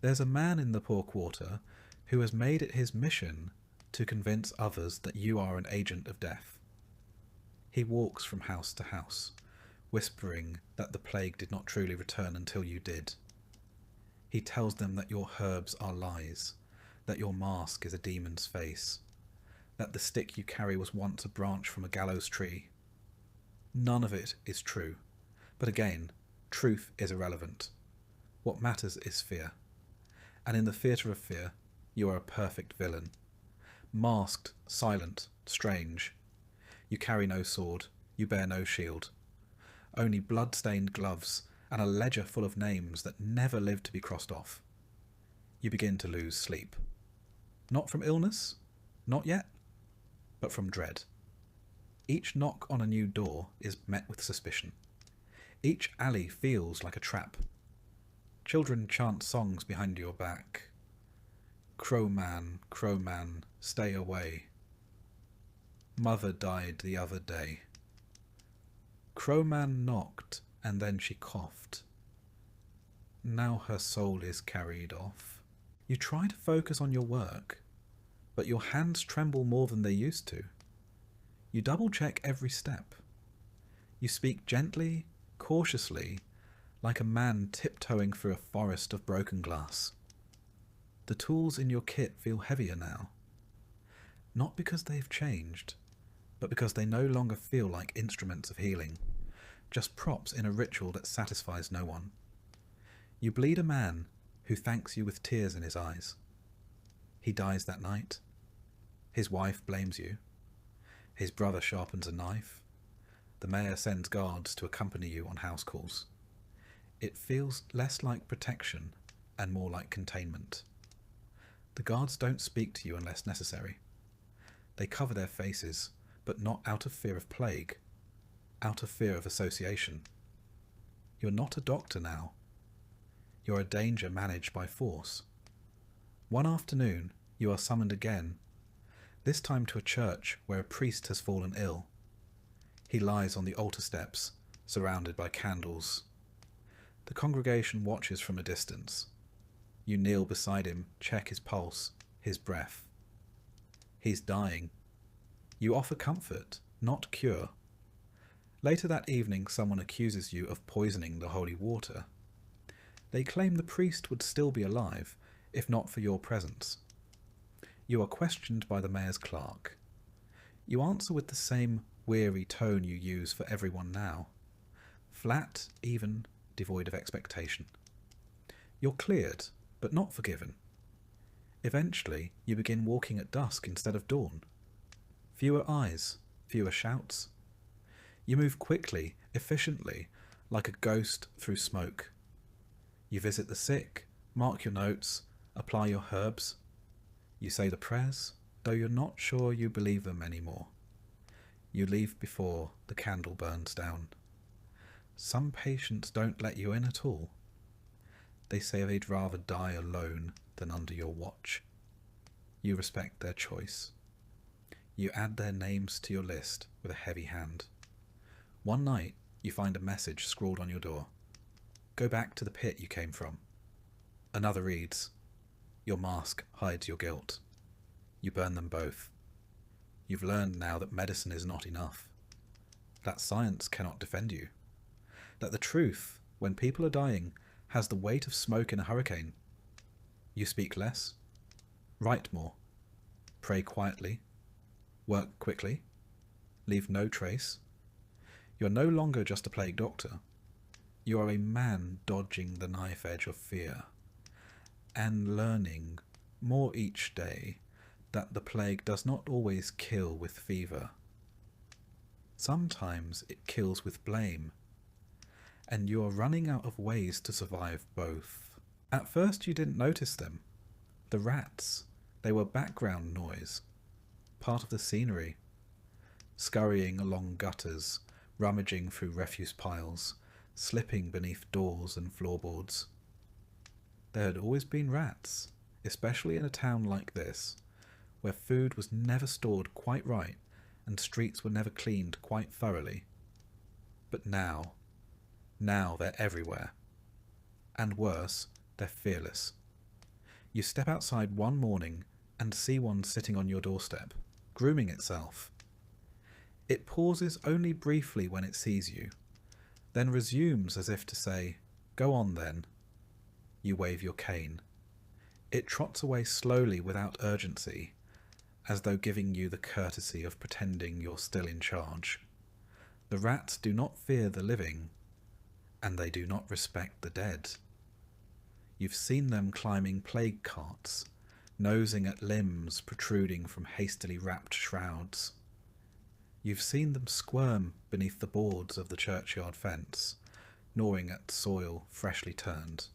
There's a man in the poor quarter who has made it his mission to convince others that you are an agent of death. He walks from house to house, whispering that the plague did not truly return until you did. He tells them that your herbs are lies, that your mask is a demon's face, that the stick you carry was once a branch from a gallows tree. None of it is true, but again, truth is irrelevant. What matters is fear, and in the theatre of fear, you are a perfect villain. Masked, silent, strange. You carry no sword, you bear no shield. Only blood-stained gloves and a ledger full of names that never lived to be crossed off. You begin to lose sleep. Not from illness, not yet, but from dread. Each knock on a new door is met with suspicion. Each alley feels like a trap. Children chant songs behind your back. Crow man, stay away. Mother died the other day. Crowman knocked, and then she coughed. Now her soul is carried off. You try to focus on your work, but your hands tremble more than they used to. You double-check every step. You speak gently, cautiously, like a man tiptoeing through a forest of broken glass. The tools in your kit feel heavier now. Not because they've changed, but because they no longer feel like instruments of healing, just props in a ritual that satisfies no one. You bleed a man who thanks you with tears in his eyes. He dies that night. His wife blames you. His brother sharpens a knife. The mayor sends guards to accompany you on house calls. It feels less like protection and more like containment. The guards don't speak to you unless necessary. They cover their faces, but not out of fear of plague, out of fear of association. You're not a doctor now. You're a danger managed by force. One afternoon, you are summoned again, this time to a church where a priest has fallen ill. He lies on the altar steps, surrounded by candles. The congregation watches from a distance. You kneel beside him, check his pulse, his breath. He's dying. You offer comfort, not cure. Later that evening, someone accuses you of poisoning the holy water. They claim the priest would still be alive, if not for your presence. You are questioned by the mayor's clerk. You answer with the same weary tone you use for everyone now. Flat, even, devoid of expectation. You're cleared, but not forgiven. Eventually, you begin walking at dusk instead of dawn. Fewer eyes, fewer shouts. You move quickly, efficiently, like a ghost through smoke. You visit the sick, mark your notes, apply your herbs. You say the prayers, though you're not sure you believe them anymore. You leave before the candle burns down. Some patients don't let you in at all. They say they'd rather die alone than under your watch. You respect their choice. You add their names to your list with a heavy hand. One night, you find a message scrawled on your door. Go back to the pit you came from. Another reads, your mask hides your guilt. You burn them both. You've learned now that medicine is not enough. That science cannot defend you. That the truth, when people are dying, has the weight of smoke in a hurricane. You speak less, write more, pray quietly, work quickly, leave no trace. You are no longer just a plague doctor. You are a man dodging the knife edge of fear, and learning more each day that the plague does not always kill with fever. Sometimes it kills with blame, and you are running out of ways to survive both. At first you didn't notice them. The rats, they were background noise, part of the scenery, scurrying along gutters, rummaging through refuse piles, slipping beneath doors and floorboards. There had always been rats, especially in a town like this, where food was never stored quite right and streets were never cleaned quite thoroughly. But now they're everywhere. And worse, they're fearless. You step outside one morning and see one sitting on your doorstep, grooming itself. It pauses only briefly when it sees you, then resumes as if to say, go on then. You wave your cane. It trots away slowly without urgency, as though giving you the courtesy of pretending you're still in charge. The rats do not fear the living, and they do not respect the dead. You've seen them climbing plague carts, nosing at limbs protruding from hastily wrapped shrouds. You've seen them squirm beneath the boards of the churchyard fence, gnawing at soil freshly turned.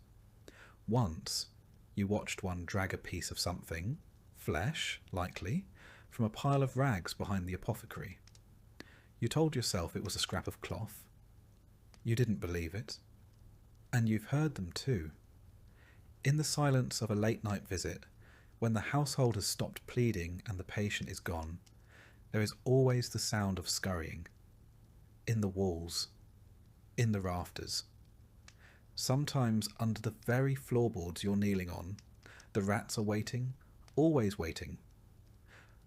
Once, you watched one drag a piece of something, flesh, likely, from a pile of rags behind the apothecary. You told yourself it was a scrap of cloth. You didn't believe it. And you've heard them too. In the silence of a late-night visit, when the household has stopped pleading and the patient is gone, there is always the sound of scurrying. In the walls. In the rafters. Sometimes under the very floorboards you're kneeling on, the rats are waiting, always waiting.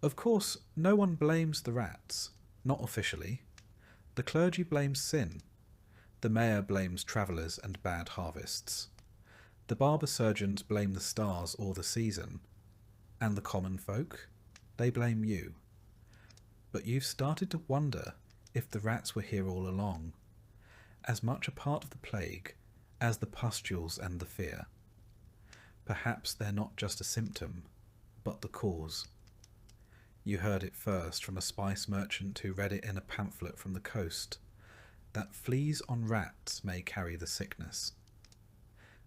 Of course, no one blames the rats, not officially. The clergy blames sin. The mayor blames travellers and bad harvests. The barber surgeons blame the stars or the season. And the common folk? They blame you. But you've started to wonder if the rats were here all along, as much a part of the plague as the pustules and the fear. Perhaps they're not just a symptom, but the cause. You heard it first from a spice merchant who read it in a pamphlet from the coast, that fleas on rats may carry the sickness.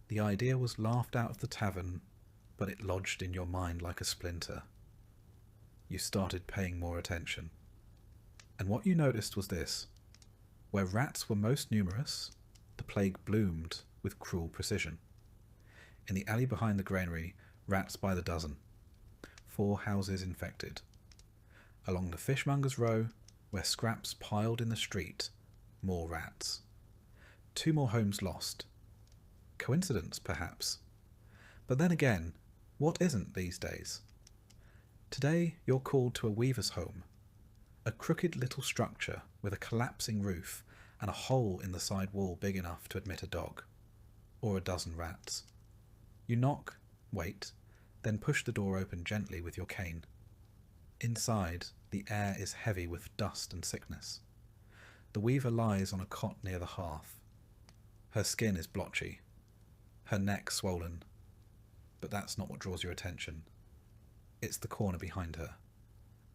The idea was laughed out of the tavern, but it lodged in your mind like a splinter. You started paying more attention. And what you noticed was this. Where rats were most numerous, the plague bloomed with cruel precision. In the alley behind the granary, rats by the dozen. 4 houses infected. Along the fishmonger's row, where scraps piled in the street, more rats. 2 more homes lost. Coincidence, perhaps. But then again, what isn't these days? Today you're called to a weaver's home, a crooked little structure with a collapsing roof and a hole in the side wall big enough to admit a dog, or a dozen rats. You knock, wait, then push the door open gently with your cane. Inside, the air is heavy with dust and sickness. The weaver lies on a cot near the hearth. Her skin is blotchy. her neck swollen. But that's not what draws your attention. It's the corner behind her,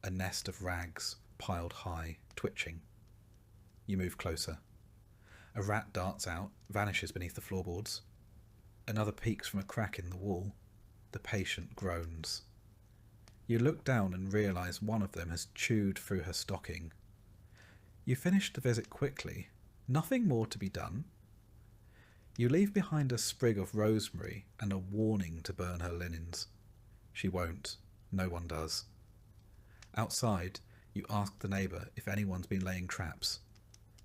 a nest of rags piled high, twitching. You move closer. A rat darts out, vanishes beneath the floorboards. Another peeks from a crack in the wall. The patient groans. You look down and realise one of them has chewed through her stocking. You finish the visit quickly. Nothing more to be done. You leave behind a sprig of rosemary and a warning to burn her linens. She won't. No one does. Outside, you ask the neighbour if anyone's been laying traps.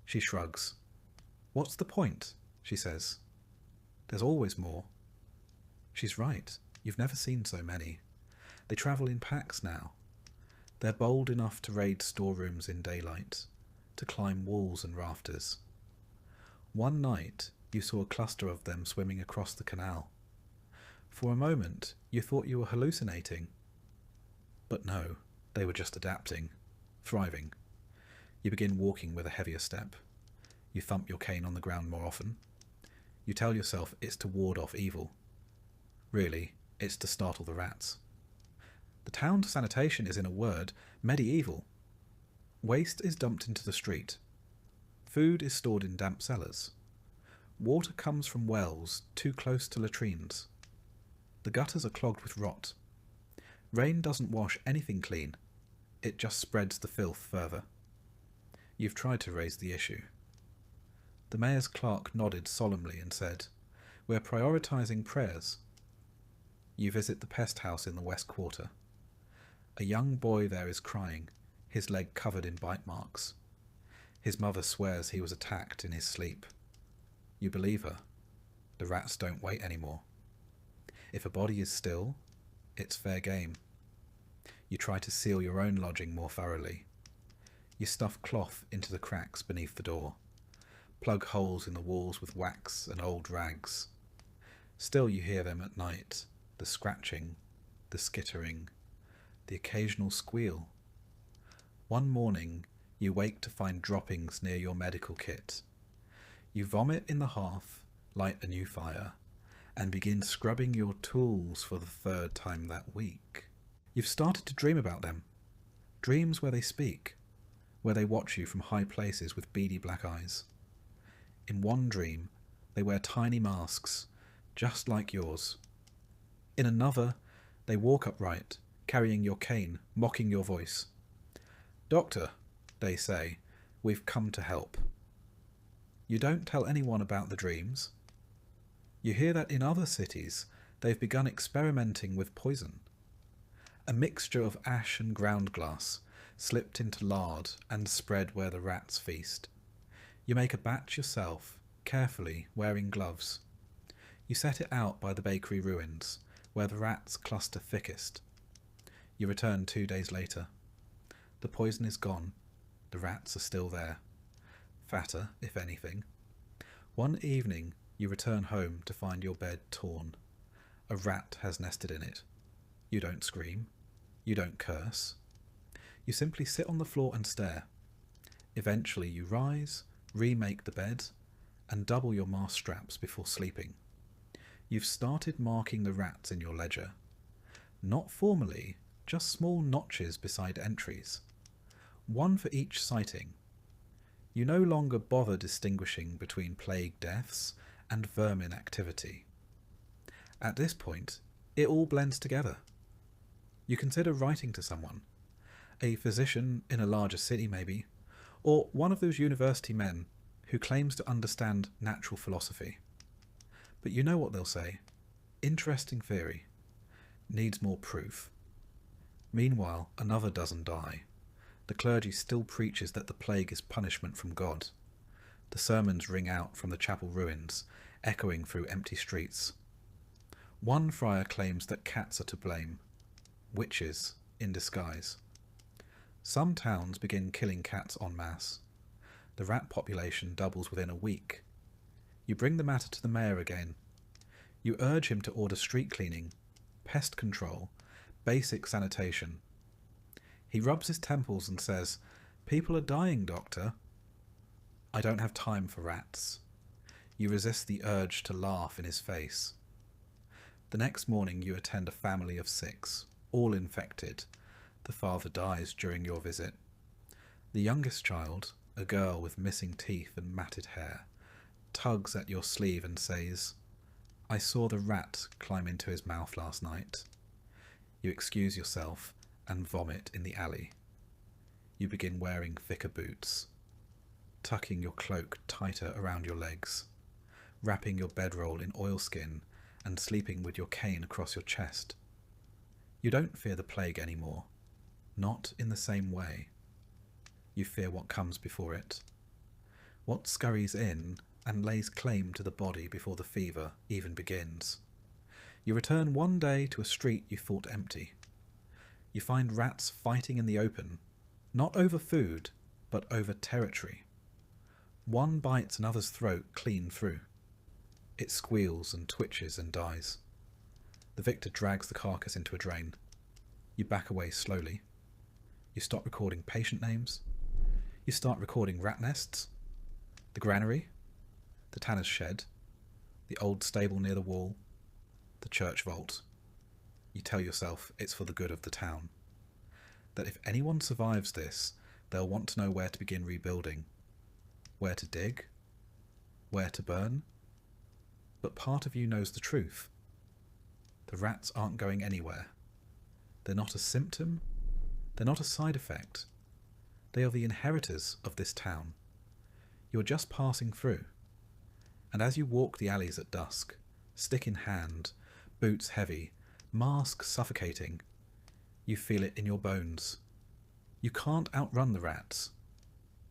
She shrugs. What's the point? She says. There's always more. She's right. You've never seen so many. They travel in packs now. They're bold enough to raid storerooms in daylight, to climb walls and rafters. One night, you saw a cluster of them swimming across the canal. For a moment, you thought you were hallucinating. But no, they were just adapting, thriving. You begin walking with a heavier step. You thump your cane on the ground more often. You tell yourself it's to ward off evil. Really, it's to startle the rats. The town's sanitation is, in a word, medieval. Waste is dumped into the street. Food is stored in damp cellars. Water comes from wells too close to latrines. The gutters are clogged with rot. Rain doesn't wash anything clean. It just spreads the filth further. You've tried to raise the issue. The mayor's clerk nodded solemnly and said, "We're prioritising prayers." You visit the pest house in the West Quarter. A young boy there is crying, his leg covered in bite marks. His mother swears he was attacked in his sleep. You believe her. The rats don't wait anymore. If a body is still, it's fair game. You try to seal your own lodging more thoroughly. You stuff cloth into the cracks beneath the door. Plug holes in the walls with wax and old rags. Still you hear them at night, the scratching, the skittering, the occasional squeal. One morning you wake to find droppings near your medical kit. You vomit in the hearth, light a new fire, and begin scrubbing your tools for the third time that week. You've started to dream about them. Dreams where they speak, where they watch you from high places with beady black eyes. In one dream, they wear tiny masks, just like yours. In another, they walk upright, carrying your cane, mocking your voice. "Doctor," they say, "we've come to help." You don't tell anyone about the dreams. You hear that in other cities, they've begun experimenting with poison. A mixture of ash and ground glass, slipped into lard and spread where the rats feast. You make a batch yourself, carefully, wearing gloves. You set it out by the bakery ruins, where the rats cluster thickest. You return 2 days later. The poison is gone. The rats are still there. Fatter, if anything. One evening, you return home to find your bed torn. A rat has nested in it. You don't scream. You don't curse. You simply sit on the floor and stare. Eventually you rise, remake the bed, and double your mask straps before sleeping. You've started marking the rats in your ledger. Not formally, just small notches beside entries. One for each sighting. You no longer bother distinguishing between plague deaths and vermin activity. At this point, it all blends together. You consider writing to someone, a physician in a larger city maybe, or one of those university men who claims to understand natural philosophy. But you know what they'll say. Interesting theory. Needs more proof. Meanwhile, another dozen die. The clergy still preaches that the plague is punishment from God. The sermons ring out from the chapel ruins, echoing through empty streets. One friar claims that cats are to blame. Witches in disguise. Some towns begin killing cats en masse. The rat population doubles within a week. You bring the matter to the mayor again. You urge him to order street cleaning, pest control, basic sanitation. He rubs his temples and says, "People are dying, doctor." "I don't have time for rats." You resist the urge to laugh in his face. The next morning you attend a family of 6, all infected. The father dies during your visit. The youngest child, a girl with missing teeth and matted hair, tugs at your sleeve and says, "I saw the rat climb into his mouth last night." You excuse yourself and vomit in the alley. You begin wearing thicker boots, tucking your cloak tighter around your legs, wrapping your bedroll in oilskin and sleeping with your cane across your chest. You don't fear the plague anymore, not in the same way. You fear what comes before it, what scurries in and lays claim to the body before the fever even begins. You return one day to a street you thought empty. You find rats fighting in the open, not over food, but over territory. One bites another's throat clean through. It squeals and twitches and dies. The victor drags the carcass into a drain. You back away slowly. You stop recording patient names. You start recording rat nests, the granary, the tanner's shed, the old stable near the wall, the church vault. You tell yourself it's for the good of the town. That if anyone survives this, they'll want to know where to begin rebuilding, where to dig, where to burn. But part of you knows the truth. The rats aren't going anywhere. They're not a symptom. They're not a side effect. They are the inheritors of this town. You're just passing through. And as you walk the alleys at dusk, stick in hand, boots heavy, mask suffocating, you feel it in your bones. You can't outrun the rats.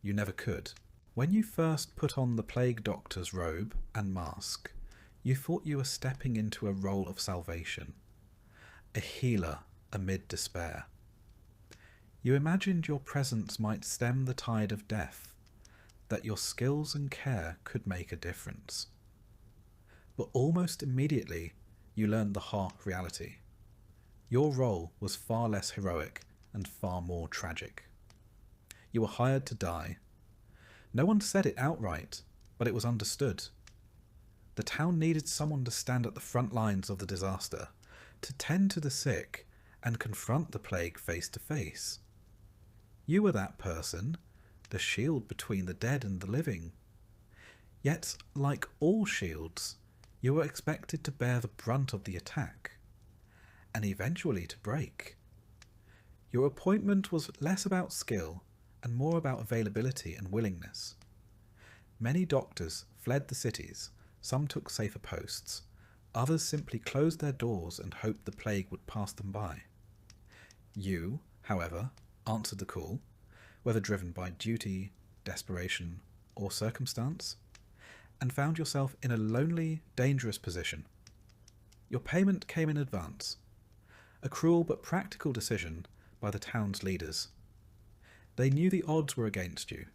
You never could. When you first put on the PlagueDoctor's robe and mask, you thought you were stepping into a role of salvation, a healer amid despair. You imagined your presence might stem the tide of death, that your skills and care could make a difference. But almost immediately, you learned the harsh reality. Your role was far less heroic and far more tragic. You were hired to die. No one said it outright, but it was understood. The town needed someone to stand at the front lines of the disaster, to tend to the sick and confront the plague face to face. You were that person, the shield between the dead and the living. Yet, like all shields, you were expected to bear the brunt of the attack, and eventually to break. Your appointment was less about skill and more about availability and willingness. Many doctors fled the cities, some took safer posts, others simply closed their doors and hoped the plague would pass them by. You, however, answered the call, whether driven by duty, desperation, or circumstance, and found yourself in a lonely, dangerous position. Your payment came in advance, a cruel but practical decision by the town's leaders. They knew the odds were against you,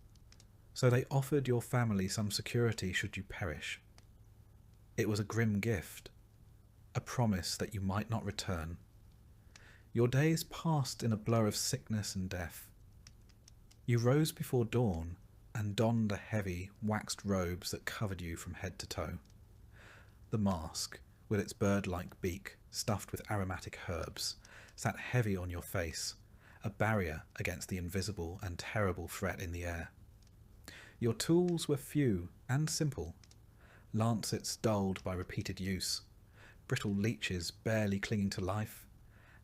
so they offered your family some security should you perish. It was a grim gift, a promise that you might not return. Your days passed in a blur of sickness and death. You rose before dawn and donned the heavy, waxed robes that covered you from head to toe. The mask, with its bird-like beak stuffed with aromatic herbs, sat heavy on your face, a barrier against the invisible and terrible threat in the air. Your tools were few and simple, lancets dulled by repeated use, brittle leeches barely clinging to life,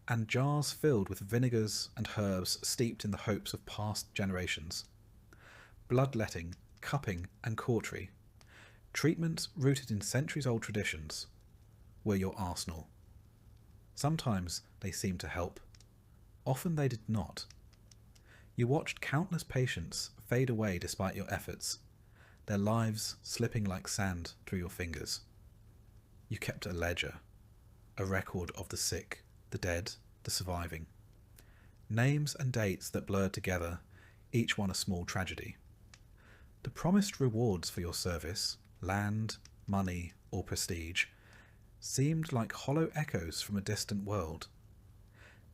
and jars filled with vinegars and herbs steeped in the hopes of past generations. Bloodletting, cupping, and cautery, treatments rooted in centuries-old traditions, were your arsenal. Sometimes they seemed to help. Often they did not. You watched countless patients fade away despite your efforts, their lives slipping like sand through your fingers. You kept a ledger, a record of the sick, the dead, the surviving. Names and dates that blurred together, each one a small tragedy. The promised rewards for your service, land, money, or prestige, seemed like hollow echoes from a distant world.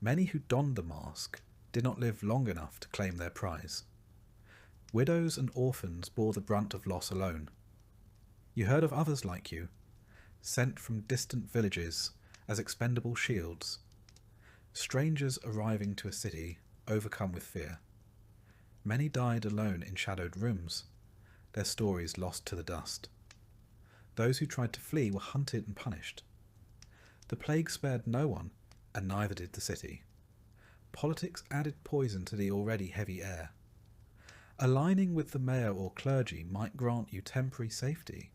Many who donned the mask did not live long enough to claim their prize. Widows and orphans bore the brunt of loss alone. You heard of others like you, sent from distant villages as expendable shields. Strangers arriving to a city, overcome with fear. Many died alone in shadowed rooms, their stories lost to the dust. Those who tried to flee were hunted and punished. The plague spared no one, and neither did the city. Politics added poison to the already heavy air. Aligning with the mayor or clergy might grant you temporary safety.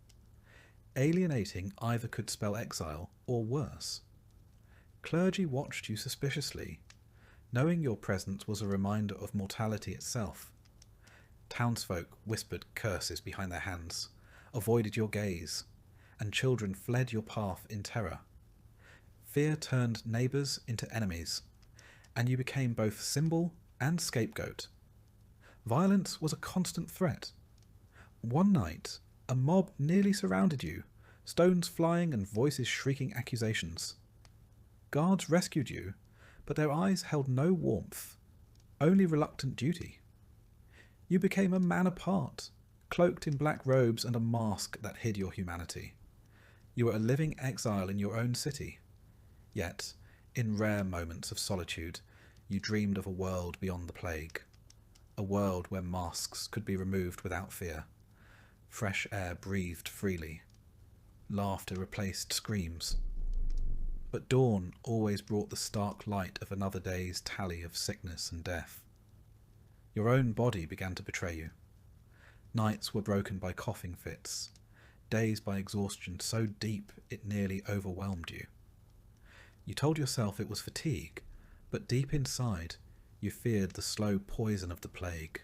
Alienating either could spell exile or worse. Clergy watched you suspiciously, knowing your presence was a reminder of mortality itself. Townsfolk whispered curses behind their hands, avoided your gaze, and children fled your path in terror. Fear turned neighbours into enemies, and you became both symbol and scapegoat. Violence was a constant threat. One night, a mob nearly surrounded you, stones flying and voices shrieking accusations. Guards rescued you, but their eyes held no warmth, only reluctant duty. You became a man apart, cloaked in black robes and a mask that hid your humanity. You were a living exile in your own city. Yet, in rare moments of solitude, you dreamed of a world beyond the plague. A world where masks could be removed without fear. Fresh air breathed freely. Laughter replaced screams. But dawn always brought the stark light of another day's tally of sickness and death. Your own body began to betray you. Nights were broken by coughing fits, days by exhaustion so deep it nearly overwhelmed you. You told yourself it was fatigue, but deep inside you feared the slow poison of the plague.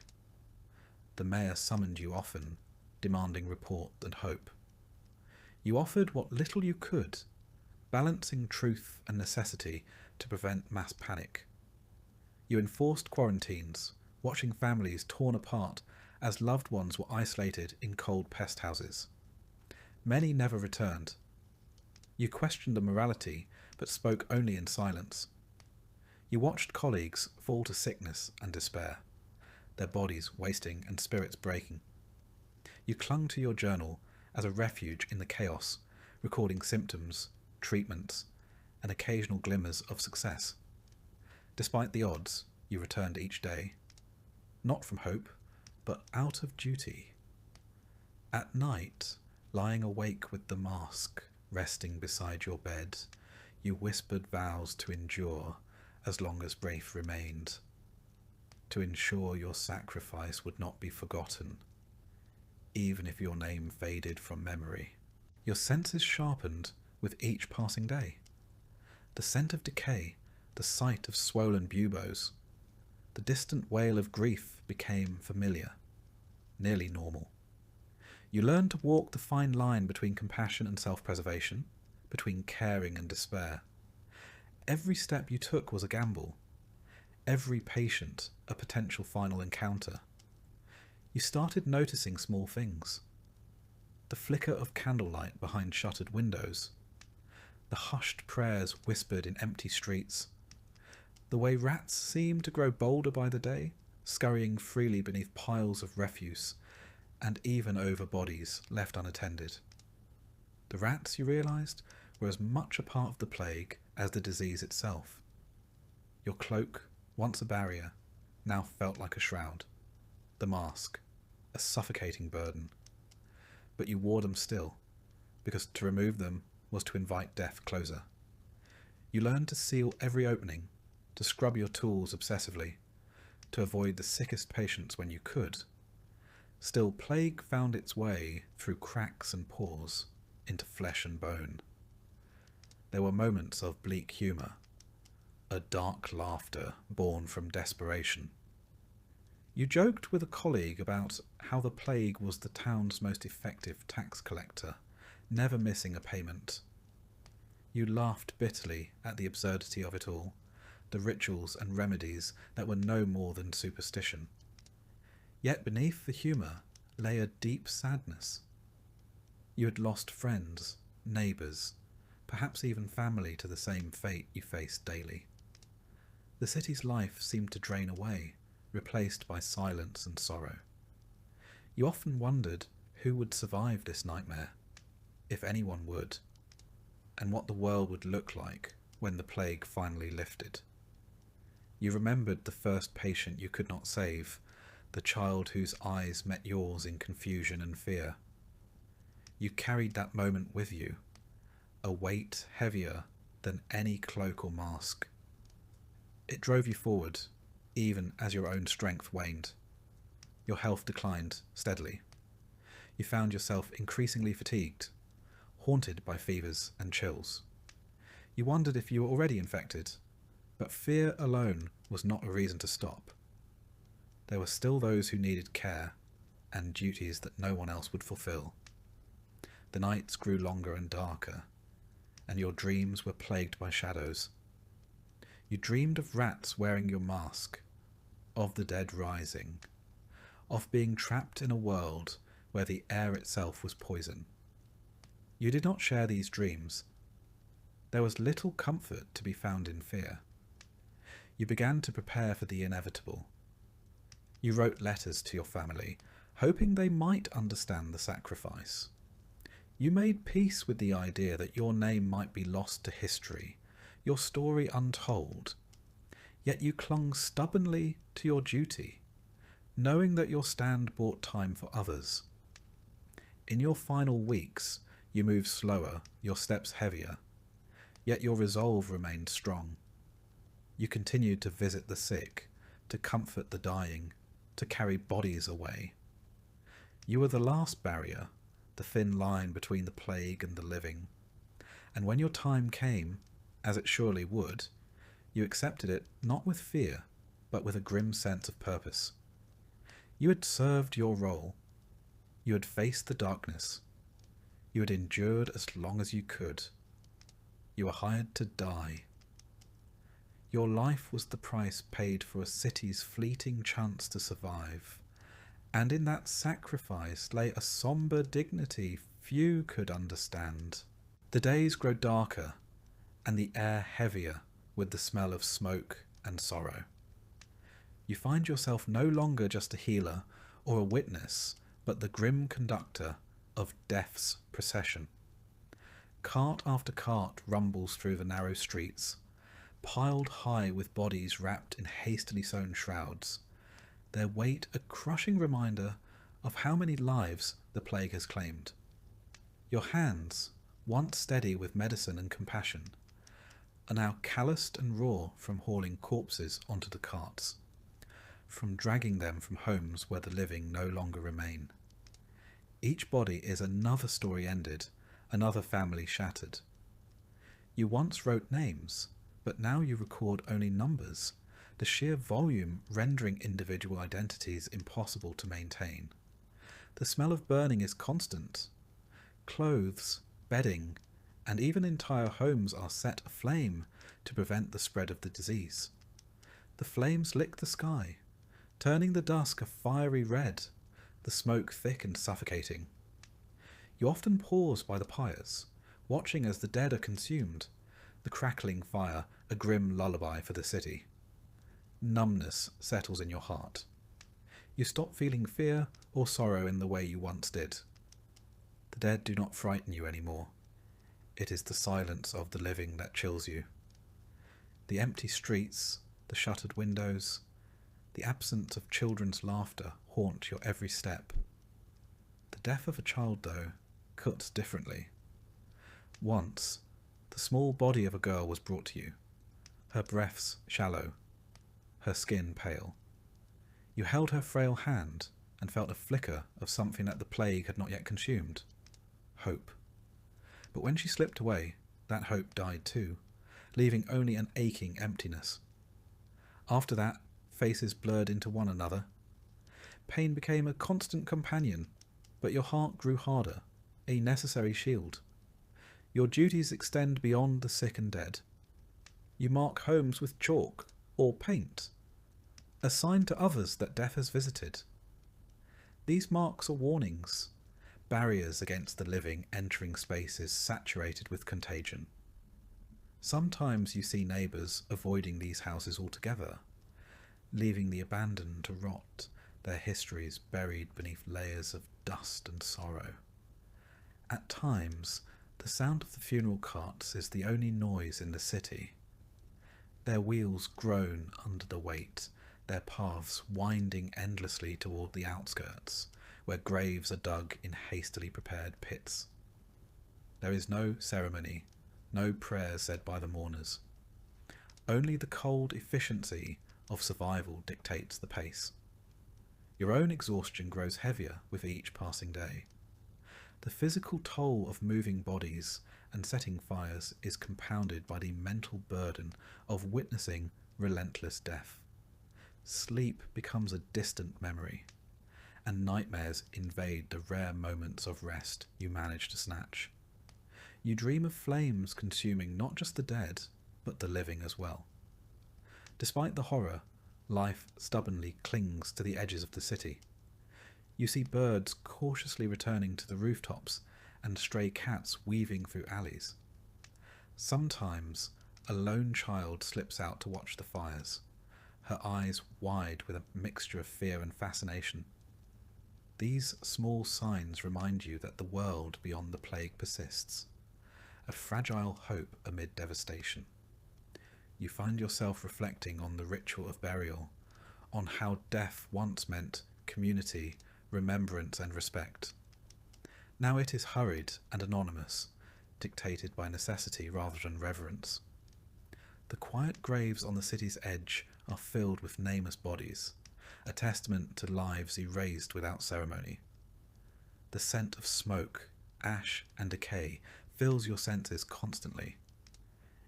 The mayor summoned you often, demanding report and hope. You offered what little you could, balancing truth and necessity to prevent mass panic. You enforced quarantines, watching families torn apart as loved ones were isolated in cold pest houses. Many never returned. You questioned the morality, but spoke only in silence. You watched colleagues fall to sickness and despair, their bodies wasting and spirits breaking. You clung to your journal as a refuge in the chaos, recording symptoms, treatments, and occasional glimmers of success. Despite the odds, you returned each day, not from hope, but out of duty. At night, lying awake with the mask resting beside your bed, you whispered vows to endure as long as breath remained, to ensure your sacrifice would not be forgotten, even if your name faded from memory. Your senses sharpened with each passing day. The scent of decay, the sight of swollen buboes, the distant wail of grief became familiar, nearly normal. You learned to walk the fine line between compassion and self-preservation, between caring and despair. Every step you took was a gamble, every patient a potential final encounter. You started noticing small things. The flicker of candlelight behind shuttered windows, the hushed prayers whispered in empty streets, the way rats seemed to grow bolder by the day, scurrying freely beneath piles of refuse, and even over bodies left unattended. The rats, you realised, were as much a part of the plague as the disease itself. Your cloak, once a barrier, now felt like a shroud. The mask, a suffocating burden. But you wore them still, because to remove them was to invite death closer. You learned to seal every opening, to scrub your tools obsessively, to avoid the sickest patients when you could. Still, plague found its way through cracks and pores into flesh and bone. There were moments of bleak humour, a dark laughter born from desperation. You joked with a colleague about how the plague was the town's most effective tax collector, never missing a payment. You laughed bitterly at the absurdity of it all, the rituals and remedies that were no more than superstition. Yet beneath the humour lay a deep sadness. You had lost friends, neighbours, perhaps even family to the same fate you faced daily. The city's life seemed to drain away, replaced by silence and sorrow. You often wondered who would survive this nightmare, if anyone would. and what the world would look like when the plague finally lifted. You remembered the first patient you could not save, the child whose eyes met yours in confusion and fear. You carried that moment with you, a weight heavier than any cloak or mask. It drove you forward, even as your own strength waned. Your health declined steadily. You found yourself increasingly fatigued, haunted by fevers and chills. You wondered if you were already infected, but fear alone was not a reason to stop. There were still those who needed care and duties that no one else would fulfill. The nights grew longer and darker, and your dreams were plagued by shadows. You dreamed of rats wearing your mask, of the dead rising, of being trapped in a world where the air itself was poison. You did not share these dreams. There was little comfort to be found in fear. You began to prepare for the inevitable. You wrote letters to your family, hoping they might understand the sacrifice. You made peace with the idea that your name might be lost to history, your story untold. Yet you clung stubbornly to your duty, knowing that your stand bought time for others. In your final weeks, you moved slower, your steps heavier, yet your resolve remained strong. You continued to visit the sick, to comfort the dying, to carry bodies away. You were the last barrier, the thin line between the plague and the living. And when your time came, as it surely would, you accepted it not with fear, but with a grim sense of purpose. You had served your role. You had faced the darkness. You had endured as long as you could. You were hired to die. Your life was the price paid for a city's fleeting chance to survive, and in that sacrifice lay a sombre dignity few could understand. The days grow darker, and the air heavier with the smell of smoke and sorrow. You find yourself no longer just a healer or a witness, but the grim conductor of death's procession. Cart after cart rumbles through the narrow streets, piled high with bodies wrapped in hastily sewn shrouds, their weight a crushing reminder of how many lives the plague has claimed. Your hands, once steady with medicine and compassion, are now calloused and raw from hauling corpses onto the carts, from dragging them from homes where the living no longer remain. Each body is another story ended, another family shattered. You once wrote names, but now you record only numbers, the sheer volume rendering individual identities impossible to maintain. The smell of burning is constant. Clothes, bedding, and even entire homes are set aflame to prevent the spread of the disease. The flames lick the sky, turning the dusk a fiery red, the smoke thick and suffocating. You often pause by the pyres, watching as the dead are consumed, the crackling fire a grim lullaby for the city. Numbness settles in your heart. You stop feeling fear or sorrow in the way you once did. The dead do not frighten you anymore. It is the silence of the living that chills you. The empty streets, the shuttered windows, the absence of children's laughter haunt your every step. The death of a child, though, cuts differently. Once, the small body of a girl was brought to you, her breaths shallow, her skin pale. You held her frail hand and felt a flicker of something that the plague had not yet consumed. Hope. But when she slipped away, that hope died too, leaving only an aching emptiness. After that, faces blurred into one another. Pain became a constant companion, but your heart grew harder, a necessary shield. Your duties extend beyond the sick and dead. You mark homes with chalk or paint, a sign to others that death has visited. These marks are warnings, barriers against the living entering spaces saturated with contagion. Sometimes you see neighbours avoiding these houses altogether, leaving the abandoned to rot, their histories buried beneath layers of dust and sorrow. At times, The sound of the funeral carts is the only noise in the city. Their wheels groan under the weight, their paths winding endlessly toward the outskirts, where graves are dug in hastily prepared pits. There is no ceremony, no prayers said by the mourners. Only the cold efficiency of survival dictates the pace. Your own exhaustion grows heavier with each passing day. The physical toll of moving bodies and setting fires is compounded by the mental burden of witnessing relentless death. Sleep becomes a distant memory, and nightmares invade the rare moments of rest you manage to snatch. You dream of flames consuming not just the dead, but the living as well. Despite the horror, life stubbornly clings to the edges of the city. You see birds cautiously returning to the rooftops and stray cats weaving through alleys. Sometimes a lone child slips out to watch the fires, her eyes wide with a mixture of fear and fascination. These small signs remind you that the world beyond the plague persists, a fragile hope amid devastation. You find yourself reflecting on the ritual of burial, on how death once meant community, remembrance and respect. Now it is hurried and anonymous, dictated by necessity rather than reverence. The quiet graves on the city's edge are filled with nameless bodies, a testament to lives erased without ceremony. The scent of smoke, ash and decay fills your senses constantly.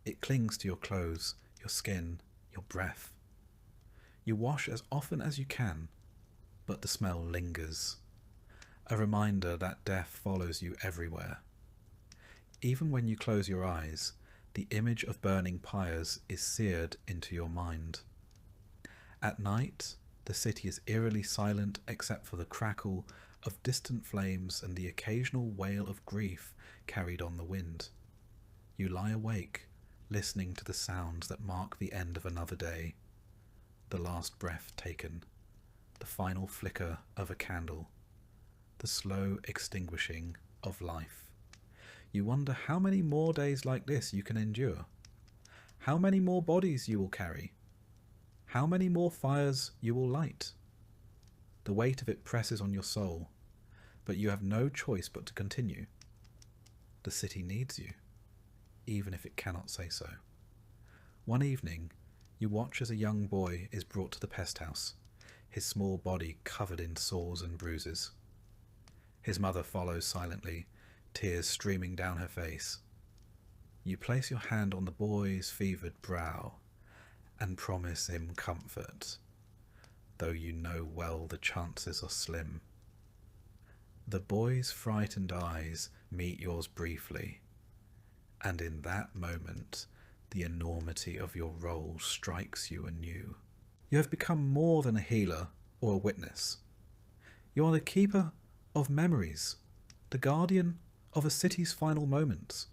It clings to your clothes, your skin, your breath. You wash as often as you can, but the smell lingers, a reminder that death follows you everywhere. Even when you close your eyes, the image of burning pyres is seared into your mind. At night, the city is eerily silent except for the crackle of distant flames and the occasional wail of grief carried on the wind. You lie awake, listening to the sounds that mark the end of another day. The last breath taken, the final flicker of a candle, the slow extinguishing of life. You wonder how many more days like this you can endure, how many more bodies you will carry, how many more fires you will light. The weight of it presses on your soul, but you have no choice but to continue. The city needs you, even if it cannot say so. One evening, you watch as a young boy is brought to the pest house, his small body covered in sores and bruises. His mother follows silently, tears streaming down her face. You place your hand on the boy's fevered brow and promise him comfort, though you know well the chances are slim. The boy's frightened eyes meet yours briefly, and in that moment the enormity of your role strikes you anew. You have become more than a healer or a witness. You are the keeper of memories, the guardian of a city's final moments.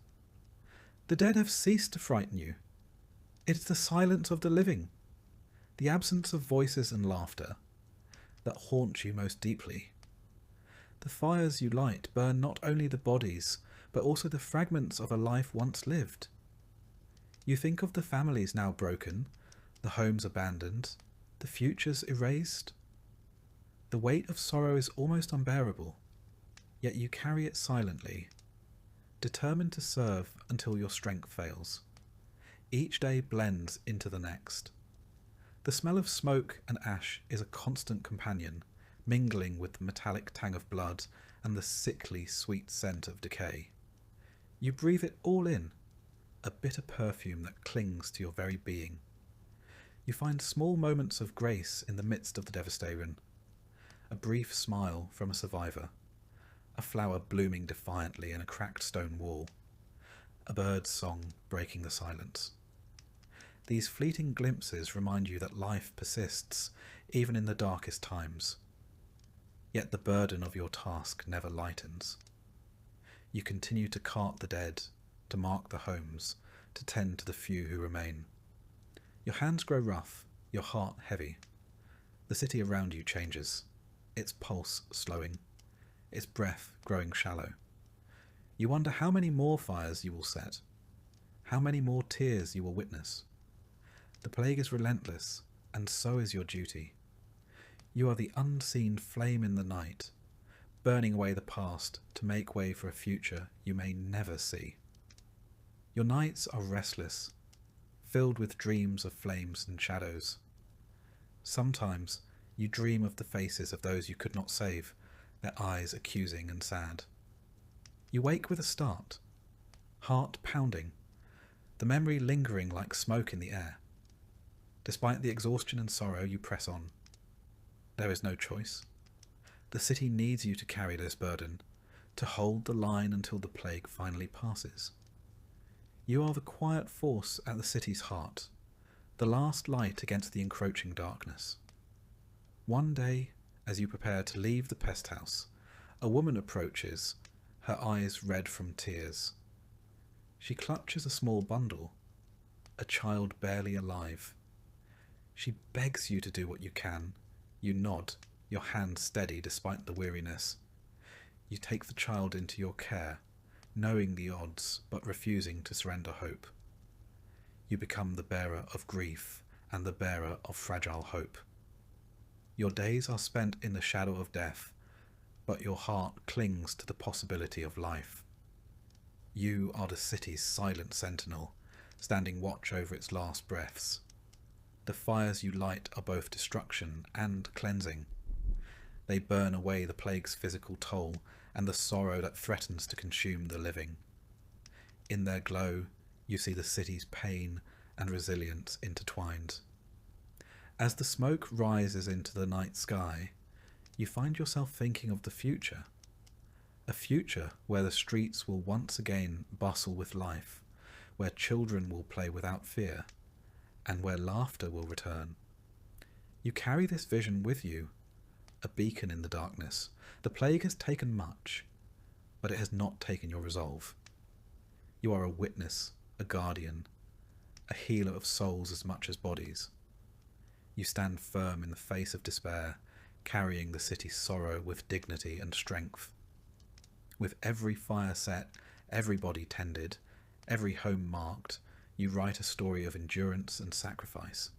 The dead have ceased to frighten you. It is the silence of the living, the absence of voices and laughter, that haunt you most deeply. The fires you light burn not only the bodies, but also the fragments of a life once lived. You think of the families now broken, the homes abandoned, the futures erased. The weight of sorrow is almost unbearable, yet you carry it silently, determined to serve until your strength fails. Each day blends into the next. The smell of smoke and ash is a constant companion, mingling with the metallic tang of blood and the sickly sweet scent of decay. You breathe it all in, a bitter perfume that clings to your very being. You find small moments of grace in the midst of the devastation. A brief smile from a survivor, a flower blooming defiantly in a cracked stone wall, a bird's song breaking the silence. These fleeting glimpses remind you that life persists even in the darkest times. Yet the burden of your task never lightens. You continue to cart the dead, to mark the homes, to tend to the few who remain. Your hands grow rough, your heart heavy. The city around you changes, its pulse slowing, its breath growing shallow. You wonder how many more fires you will set, how many more tears you will witness. The plague is relentless, and so is your duty. You are the unseen flame in the night, burning away the past to make way for a future you may never see. Your nights are restless, filled with dreams of flames and shadows. Sometimes you dream of the faces of those you could not save, their eyes accusing and sad. You wake with a start, heart pounding, the memory lingering like smoke in the air. Despite the exhaustion and sorrow, you press on. There is no choice. The city needs you to carry this burden, to hold the line until the plague finally passes. You are the quiet force at the city's heart, the last light against the encroaching darkness. One day, as you prepare to leave the pest house, a woman approaches, her eyes red from tears. She clutches a small bundle, a child barely alive. She begs you to do what you can. You nod, your hand steady despite the weariness. You take the child into your care, knowing the odds, but refusing to surrender hope. You become the bearer of grief and the bearer of fragile hope. Your days are spent in the shadow of death, but your heart clings to the possibility of life. You are the city's silent sentinel, standing watch over its last breaths. The fires you light are both destruction and cleansing. They burn away the plague's physical toll and the sorrow that threatens to consume the living. In their glow, you see the city's pain and resilience intertwined. As the smoke rises into the night sky, you find yourself thinking of the future. A future where the streets will once again bustle with life, where children will play without fear, and where laughter will return. You carry this vision with you, a beacon in the darkness. The plague has taken much, but it has not taken your resolve. You are a witness, a guardian, a healer of souls as much as bodies. You stand firm in the face of despair, carrying the city's sorrow with dignity and strength. With every fire set, every body tended, every home marked, you write a story of endurance and sacrifice.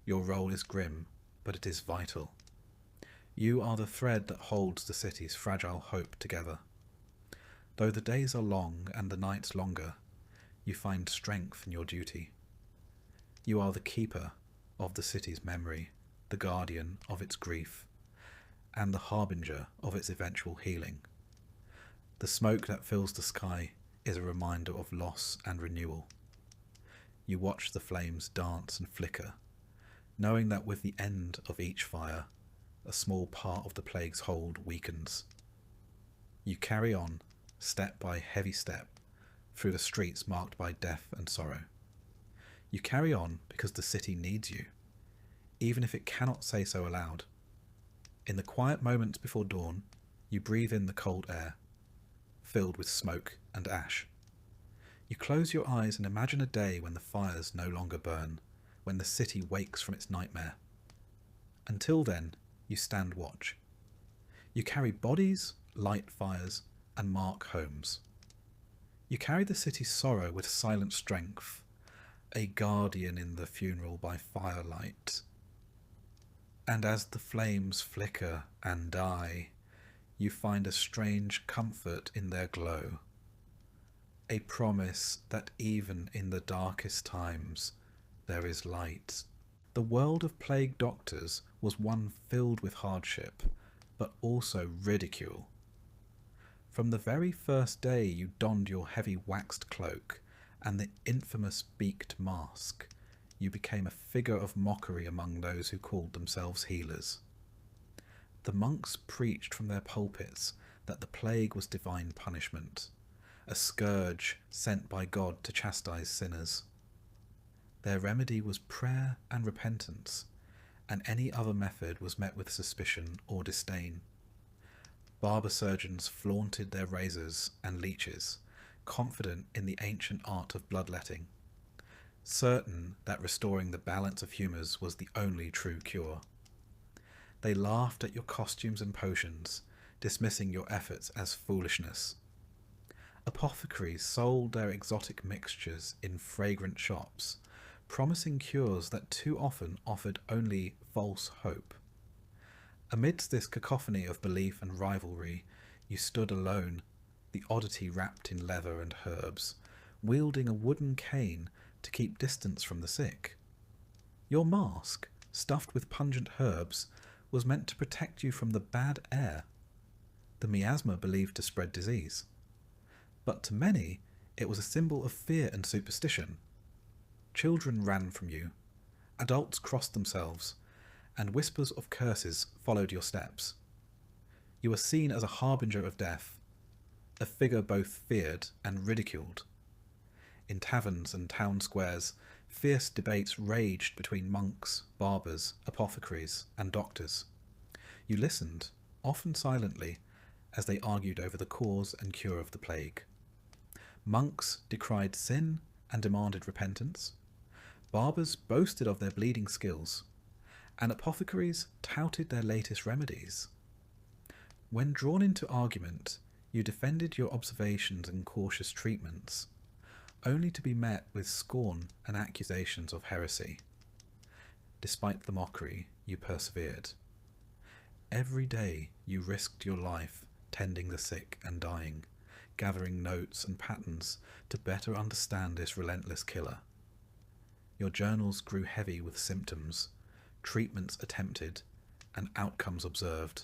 Your role is grim, but it is vital. You are the thread that holds the city's fragile hope together. Though the days are long and the nights longer, you find strength in your duty. You are the keeper of the city's memory, the guardian of its grief, and the harbinger of its eventual healing. The smoke that fills the sky is a reminder of loss and renewal. You watch the flames dance and flicker, knowing that with the end of each fire, a small part of the plague's hold weakens. You carry on, step by heavy step, through the streets marked by death and sorrow. You carry on because the city needs you, even if it cannot say so aloud. In the quiet moments before dawn, you breathe in the cold air, filled with smoke and ash. You close your eyes and imagine a day when the fires no longer burn, when the city wakes from its nightmare. Until then, you stand watch. You carry bodies, light fires, and mark homes. You carry the city's sorrow with silent strength, a guardian in the funeral by firelight. And as the flames flicker and die, you find a strange comfort in their glow, a promise that even in the darkest times there is light. The world of plague doctors was one filled with hardship, but also ridicule. From the very first day you donned your heavy waxed cloak and the infamous beaked mask, you became a figure of mockery among those who called themselves healers. The monks preached from their pulpits that the plague was divine punishment, a scourge sent by God to chastise sinners. Their remedy was prayer and repentance, and any other method was met with suspicion or disdain. Barber surgeons flaunted their razors and leeches, confident in the ancient art of bloodletting, certain that restoring the balance of humours was the only true cure. They laughed at your costumes and potions, dismissing your efforts as foolishness. Apothecaries sold their exotic mixtures in fragrant shops, promising cures that too often offered only false hope. Amidst this cacophony of belief and rivalry, you stood alone, the oddity wrapped in leather and herbs, wielding a wooden cane to keep distance from the sick. Your mask, stuffed with pungent herbs, was meant to protect you from the bad air, the miasma believed to spread disease. But to many, it was a symbol of fear and superstition. Children ran from you, adults crossed themselves, and whispers of curses followed your steps. You were seen as a harbinger of death, a figure both feared and ridiculed. In taverns and town squares, fierce debates raged between monks, barbers, apothecaries, and doctors. You listened, often silently, as they argued over the cause and cure of the plague. Monks decried sin and demanded repentance. Barbers boasted of their bleeding skills, and apothecaries touted their latest remedies. When drawn into argument, you defended your observations and cautious treatments, only to be met with scorn and accusations of heresy. Despite the mockery, you persevered. Every day you risked your life tending the sick and dying, gathering notes and patterns to better understand this relentless killer. Your journals grew heavy with symptoms, treatments attempted, and outcomes observed.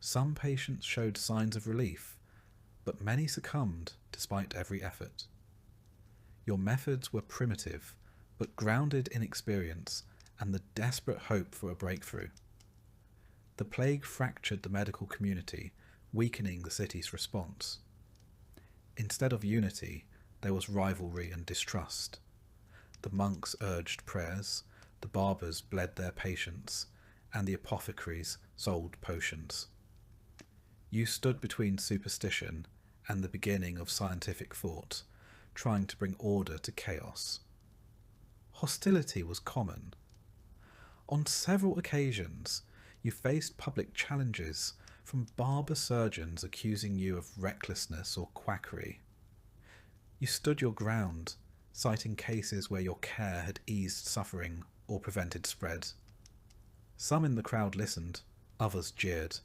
Some patients showed signs of relief, but many succumbed despite every effort. Your methods were primitive, but grounded in experience and the desperate hope for a breakthrough. The plague fractured the medical community, weakening the city's response. Instead of unity, there was rivalry and distrust. The monks urged prayers, the barbers bled their patients, and the apothecaries sold potions. You stood between superstition and the beginning of scientific thought, trying to bring order to chaos. Hostility was common. On several occasions, you faced public challenges from barber surgeons accusing you of recklessness or quackery. You stood your ground, citing cases where your care had eased suffering or prevented spread. Some in the crowd listened, others jeered.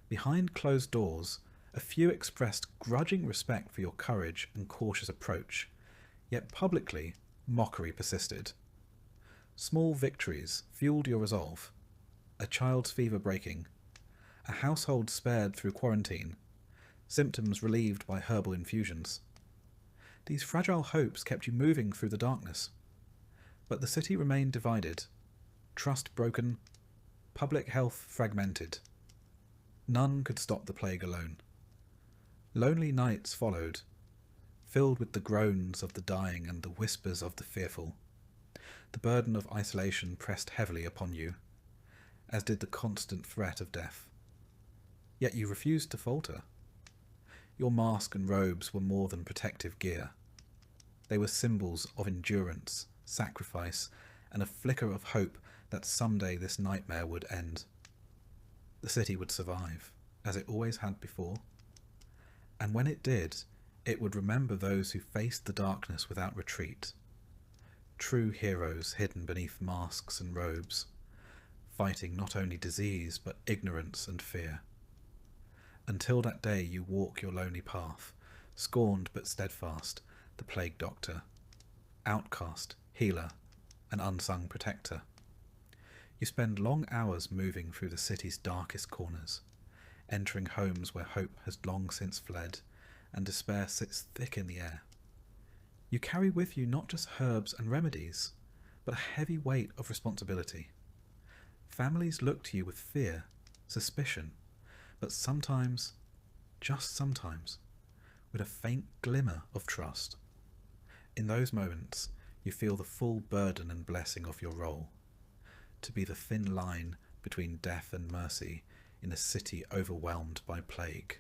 Behind closed doors, a few expressed grudging respect for your courage and cautious approach, yet publicly, mockery persisted. Small victories fueled your resolve. A child's fever breaking, a household spared through quarantine, symptoms relieved by herbal infusions. These fragile hopes kept you moving through the darkness. But the city remained divided, trust broken, public health fragmented. None could stop the plague alone. Lonely nights followed, filled with the groans of the dying and the whispers of the fearful. The burden of isolation pressed heavily upon you, as did the constant threat of death. Yet you refused to falter. Your mask and robes were more than protective gear. They were symbols of endurance, sacrifice, and a flicker of hope that someday this nightmare would end. The city would survive, as it always had before. And when it did, it would remember those who faced the darkness without retreat. True heroes hidden beneath masks and robes, fighting not only disease but ignorance and fear. Until that day you walk your lonely path, scorned but steadfast, the PlagueDoctor, outcast, healer, and unsung protector. You spend long hours moving through the city's darkest corners, entering homes where hope has long since fled, and despair sits thick in the air. You carry with you not just herbs and remedies, but a heavy weight of responsibility. Families look to you with fear, suspicion, but sometimes, just sometimes, with a faint glimmer of trust. In those moments, you feel the full burden and blessing of your role, to be the thin line between death and mercy in a city overwhelmed by plague.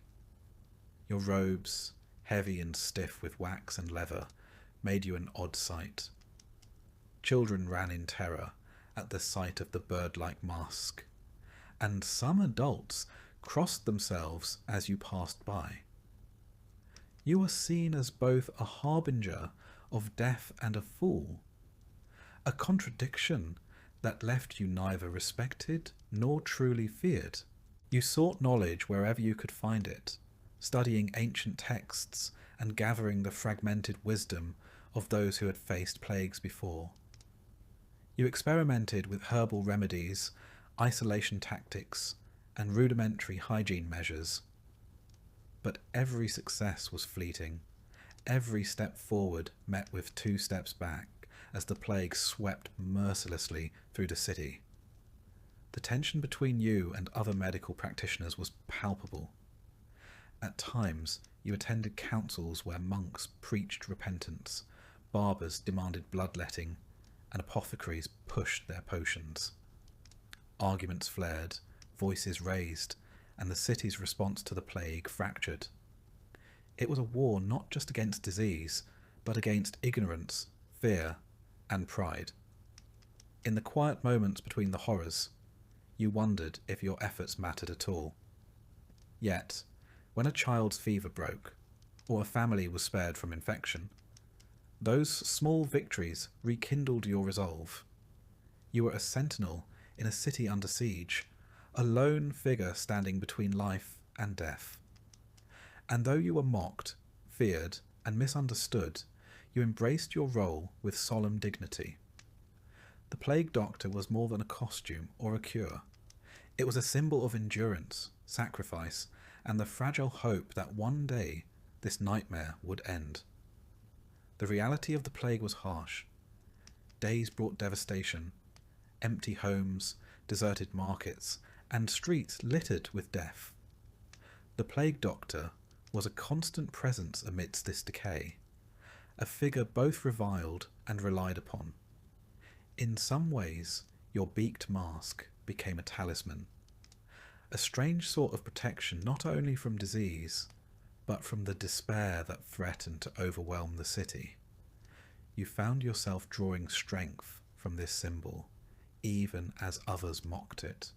Your robes, heavy and stiff with wax and leather, made you an odd sight. Children ran in terror at the sight of the bird-like mask, and some adults crossed themselves as you passed by. You are seen as both a harbinger of death and a fool, a contradiction that left you neither respected nor truly feared. You sought knowledge wherever you could find it, studying ancient texts and gathering the fragmented wisdom of those who had faced plagues before. You experimented with herbal remedies, isolation tactics, and rudimentary hygiene measures. But every success was fleeting. Every step forward met with 2 steps back as the plague swept mercilessly through the city. The tension between you and other medical practitioners was palpable. At times, you attended councils where monks preached repentance, barbers demanded bloodletting, and apothecaries pushed their potions. Arguments flared, voices raised, and the city's response to the plague fractured. It was a war not just against disease, but against ignorance, fear, and pride. In the quiet moments between the horrors, you wondered if your efforts mattered at all. Yet, when a child's fever broke, or a family was spared from infection, those small victories rekindled your resolve. You were a sentinel in a city under siege, a lone figure standing between life and death. And though you were mocked, feared, and misunderstood, you embraced your role with solemn dignity. The plague doctor was more than a costume or a cure. It was a symbol of endurance, sacrifice, and the fragile hope that one day this nightmare would end. The reality of the plague was harsh. Days brought devastation, empty homes, deserted markets, and streets littered with death. The plague doctor was a constant presence amidst this decay, a figure both reviled and relied upon. In some ways, your beaked mask became a talisman, a strange sort of protection not only from disease, but from the despair that threatened to overwhelm the city. You found yourself drawing strength from this symbol, even as others mocked it.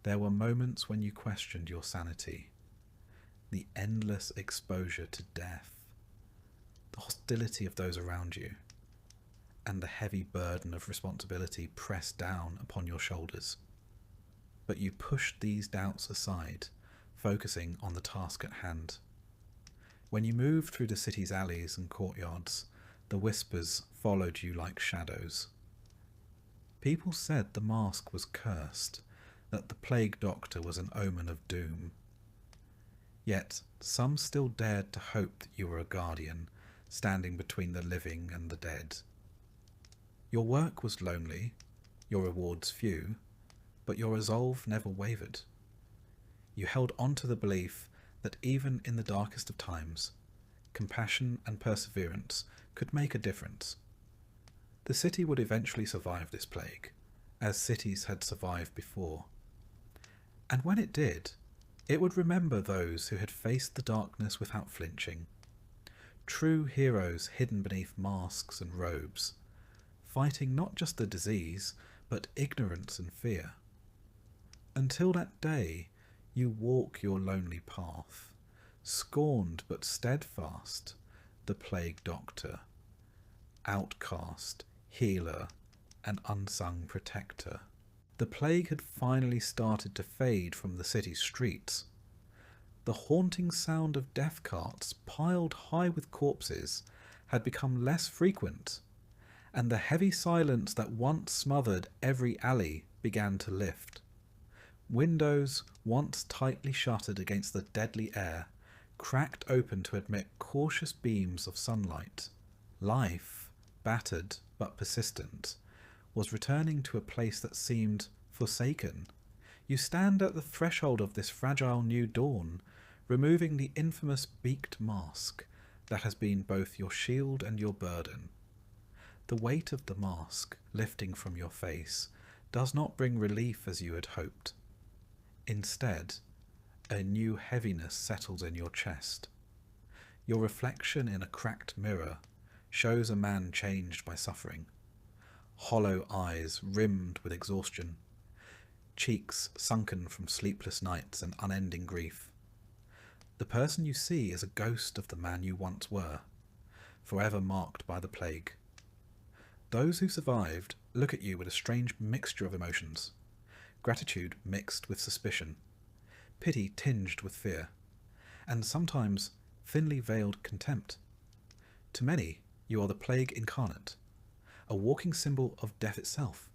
There were moments when you questioned your sanity. The endless exposure to death, the hostility of those around you, and the heavy burden of responsibility pressed down upon your shoulders. But you pushed these doubts aside, focusing on the task at hand. When you moved through the city's alleys and courtyards, the whispers followed you like shadows. People said the mask was cursed, that the plague doctor was an omen of doom. Yet some still dared to hope that you were a guardian, standing between the living and the dead. Your work was lonely, your rewards few, but your resolve never wavered. You held on to the belief that even in the darkest of times, compassion and perseverance could make a difference. The city would eventually survive this plague, as cities had survived before. And when it did, it would remember those who had faced the darkness without flinching. True heroes hidden beneath masks and robes, fighting not just the disease, but ignorance and fear. Until that day, you walk your lonely path, scorned but steadfast, the plague doctor, outcast, healer, and unsung protector. The plague had finally started to fade from the city's streets. The haunting sound of death carts piled high with corpses had become less frequent, and the heavy silence that once smothered every alley began to lift. Windows, once tightly shuttered against the deadly air, cracked open to admit cautious beams of sunlight. Life, battered but persistent, was returning to a place that seemed forsaken. You stand at the threshold of this fragile new dawn, removing the infamous beaked mask that has been both your shield and your burden. The weight of the mask, lifting from your face, does not bring relief as you had hoped. Instead, a new heaviness settles in your chest. Your reflection in a cracked mirror shows a man changed by suffering. Hollow eyes rimmed with exhaustion, cheeks sunken from sleepless nights and unending grief. The person you see is a ghost of the man you once were, forever marked by the plague. Those who survived look at you with a strange mixture of emotions, gratitude mixed with suspicion, pity tinged with fear, and sometimes thinly veiled contempt. To many, you are the plague incarnate, a walking symbol of death itself.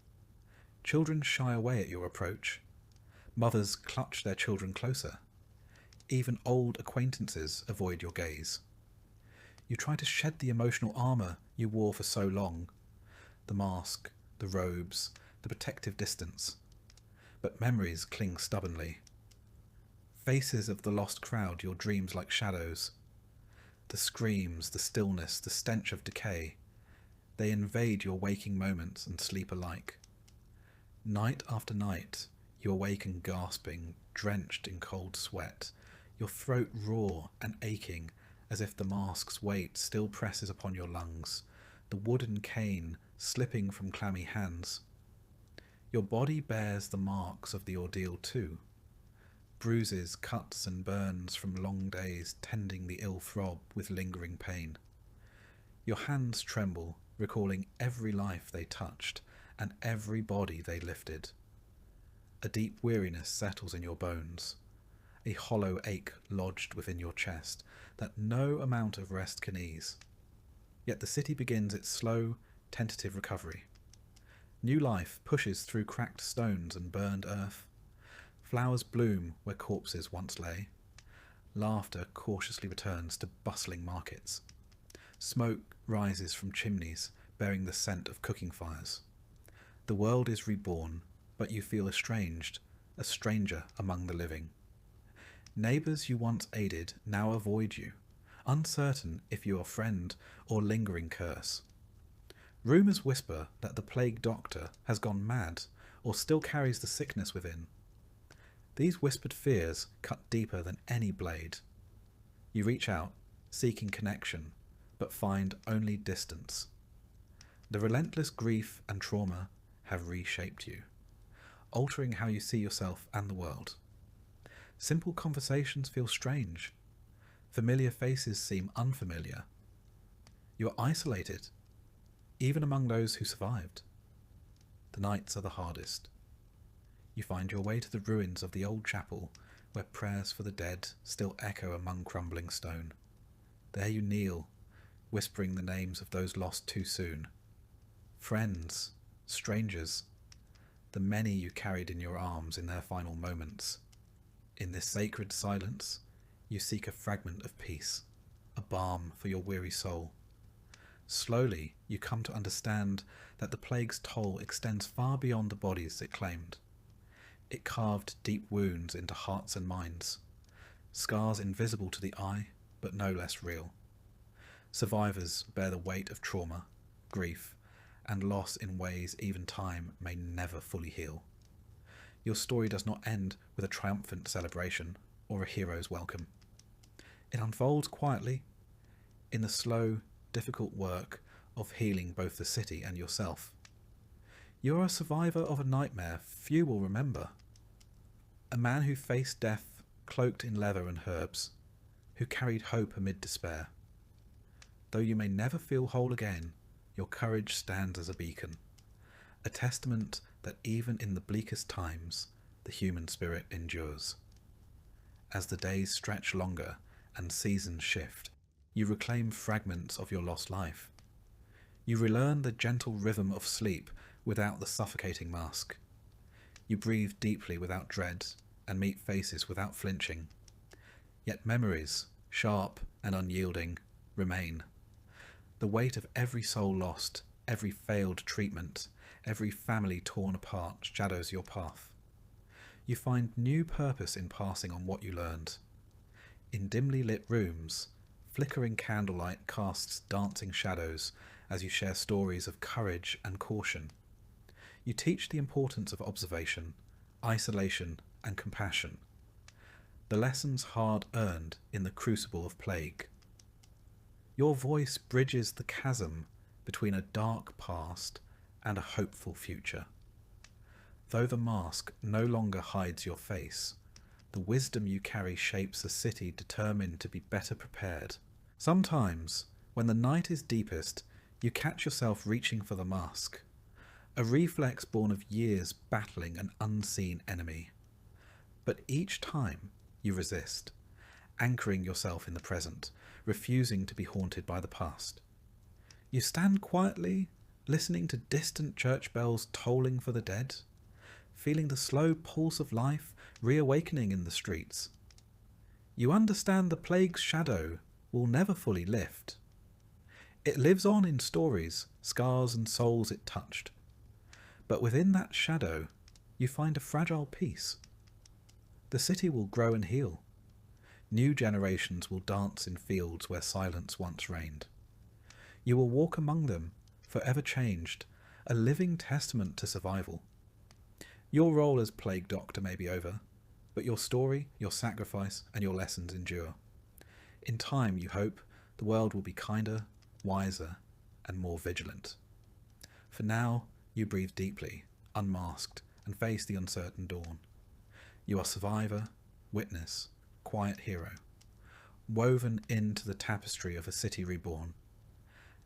Children shy away at your approach. Mothers clutch their children closer. Even old acquaintances avoid your gaze. You try to shed the emotional armour you wore for so long, the mask, the robes, the protective distance. But memories cling stubbornly. Faces of the lost crowd your dreams like shadows. The screams, the stillness, the stench of decay. They invade your waking moments and sleep alike. Night after night, you awaken gasping, drenched in cold sweat, your throat raw and aching as if the mask's weight still presses upon your lungs, the wooden cane slipping from clammy hands. Your body bears the marks of the ordeal too. Bruises, cuts and burns from long days tending the ill throb with lingering pain. Your hands tremble, recalling every life they touched and every body they lifted. A deep weariness settles in your bones, a hollow ache lodged within your chest that no amount of rest can ease. Yet the city begins its slow, tentative recovery. New life pushes through cracked stones and burned earth. Flowers bloom where corpses once lay. Laughter cautiously returns to bustling markets. Smoke rises from chimneys, bearing the scent of cooking fires. The world is reborn, but you feel estranged, a stranger among the living. Neighbours you once aided now avoid you, uncertain if you are friend or lingering curse. Rumours whisper that the PlagueDoctor has gone mad or still carries the sickness within. These whispered fears cut deeper than any blade. You reach out, seeking connection, but find only distance. The relentless grief and trauma have reshaped you, altering how you see yourself and the world. Simple conversations feel strange. Familiar faces seem unfamiliar. You are isolated, even among those who survived. The nights are the hardest. You find your way to the ruins of the old chapel, where prayers for the dead still echo among crumbling stone. There you kneel, whispering the names of those lost too soon. Friends, strangers, the many you carried in your arms in their final moments. In this sacred silence, you seek a fragment of peace, a balm for your weary soul. Slowly, you come to understand that the plague's toll extends far beyond the bodies it claimed. It carved deep wounds into hearts and minds, scars invisible to the eye, but no less real. Survivors bear the weight of trauma, grief, and loss in ways even time may never fully heal. Your story does not end with a triumphant celebration or a hero's welcome. It unfolds quietly, in the slow, difficult work of healing both the city and yourself. You are a survivor of a nightmare few will remember. A man who faced death cloaked in leather and herbs, who carried hope amid despair. Though you may never feel whole again, your courage stands as a beacon, a testament that even in the bleakest times, the human spirit endures. As the days stretch longer and seasons shift, you reclaim fragments of your lost life. You relearn the gentle rhythm of sleep without the suffocating mask. You breathe deeply without dread and meet faces without flinching. Yet memories, sharp and unyielding, remain. The weight of every soul lost, every failed treatment, every family torn apart shadows your path. You find new purpose in passing on what you learned. In dimly lit rooms, flickering candlelight casts dancing shadows as you share stories of courage and caution. You teach the importance of observation, isolation, and compassion. The lessons hard earned in the crucible of plague. Your voice bridges the chasm between a dark past and a hopeful future. Though the mask no longer hides your face, The wisdom you carry shapes a city determined to be better prepared. Sometimes, when the night is deepest, you catch yourself reaching for the mask, a reflex born of years battling an unseen enemy. But each time you resist, anchoring yourself in the present, refusing to be haunted by the past. You stand quietly, listening to distant church bells tolling for the dead, feeling the slow pulse of life reawakening in the streets. You understand the plague's shadow will never fully lift. It lives on in stories, scars and souls it touched. But within that shadow, you find a fragile peace. The city will grow and heal. New generations will dance in fields where silence once reigned. You will walk among them, forever changed, a living testament to survival. Your role as Plague Doctor may be over, but your story, your sacrifice, and your lessons endure. In time, you hope, the world will be kinder, wiser, and more vigilant. For now, you breathe deeply, unmasked, and face the uncertain dawn. You are survivor, witness, quiet hero, woven into the tapestry of a city reborn.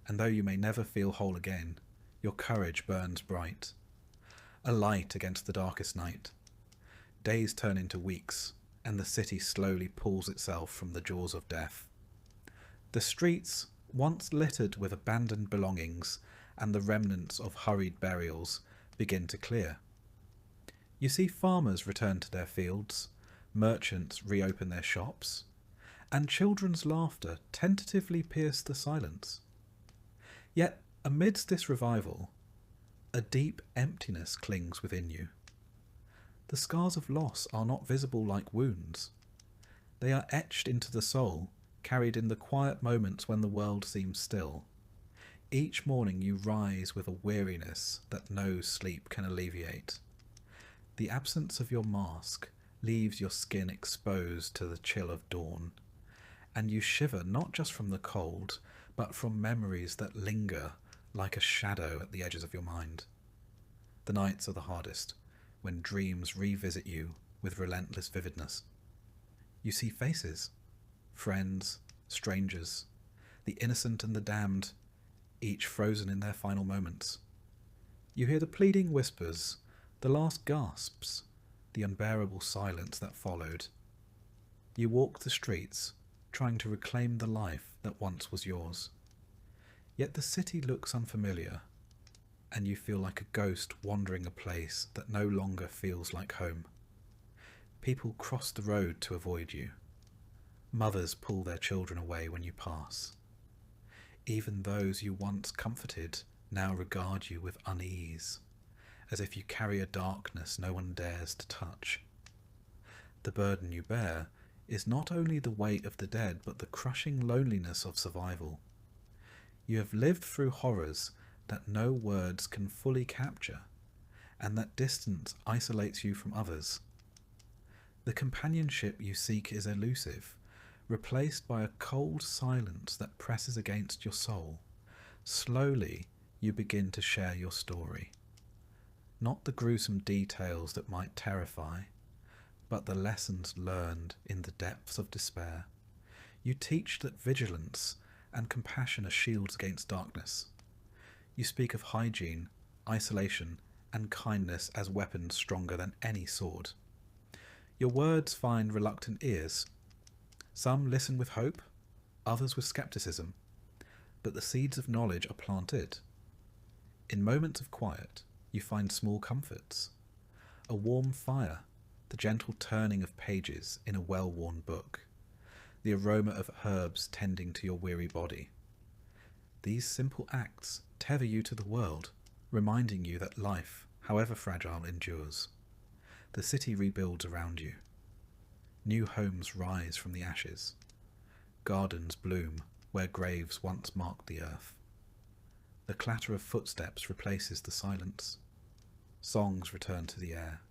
And though you may never feel whole again, your courage burns bright, a light against the darkest night. Days turn into weeks, and the city slowly pulls itself from the jaws of death. The streets, once littered with abandoned belongings and the remnants of hurried burials, begin to clear. You see farmers return to their fields, merchants reopen their shops, and children's laughter tentatively pierce the silence. Yet, amidst this revival, a deep emptiness clings within you. The scars of loss are not visible like wounds. They are etched into the soul, carried in the quiet moments when the world seems still. Each morning you rise with a weariness that no sleep can alleviate. The absence of your mask leaves your skin exposed to the chill of dawn, and you shiver not just from the cold, but from memories that linger like a shadow at the edges of your mind. The nights are the hardest, when dreams revisit you with relentless vividness. You see faces, friends, strangers, the innocent and the damned, each frozen in their final moments. You hear the pleading whispers, the last gasps, the unbearable silence that followed. You walk the streets, trying to reclaim the life that once was yours. Yet the city looks unfamiliar, and you feel like a ghost wandering a place that no longer feels like home. People cross the road to avoid you. Mothers pull their children away when you pass. Even those you once comforted now regard you with unease, as if you carry a darkness no one dares to touch. The burden you bear is not only the weight of the dead, but the crushing loneliness of survival. You have lived through horrors that no words can fully capture, and that distance isolates you from others. The companionship you seek is elusive, replaced by a cold silence that presses against your soul. Slowly, you begin to share your story. Not the gruesome details that might terrify, but the lessons learned in the depths of despair. You teach that vigilance and compassion are shields against darkness. You speak of hygiene, isolation, and kindness as weapons stronger than any sword. Your words find reluctant ears. Some listen with hope, others with skepticism, but the seeds of knowledge are planted. In moments of quiet, you find small comforts. A warm fire, the gentle turning of pages in a well-worn book, the aroma of herbs tending to your weary body. These simple acts tether you to the world, reminding you that life, however fragile, endures. The city rebuilds around you. New homes rise from the ashes. Gardens bloom where graves once marked the earth. The clatter of footsteps replaces the silence. Songs return to the air.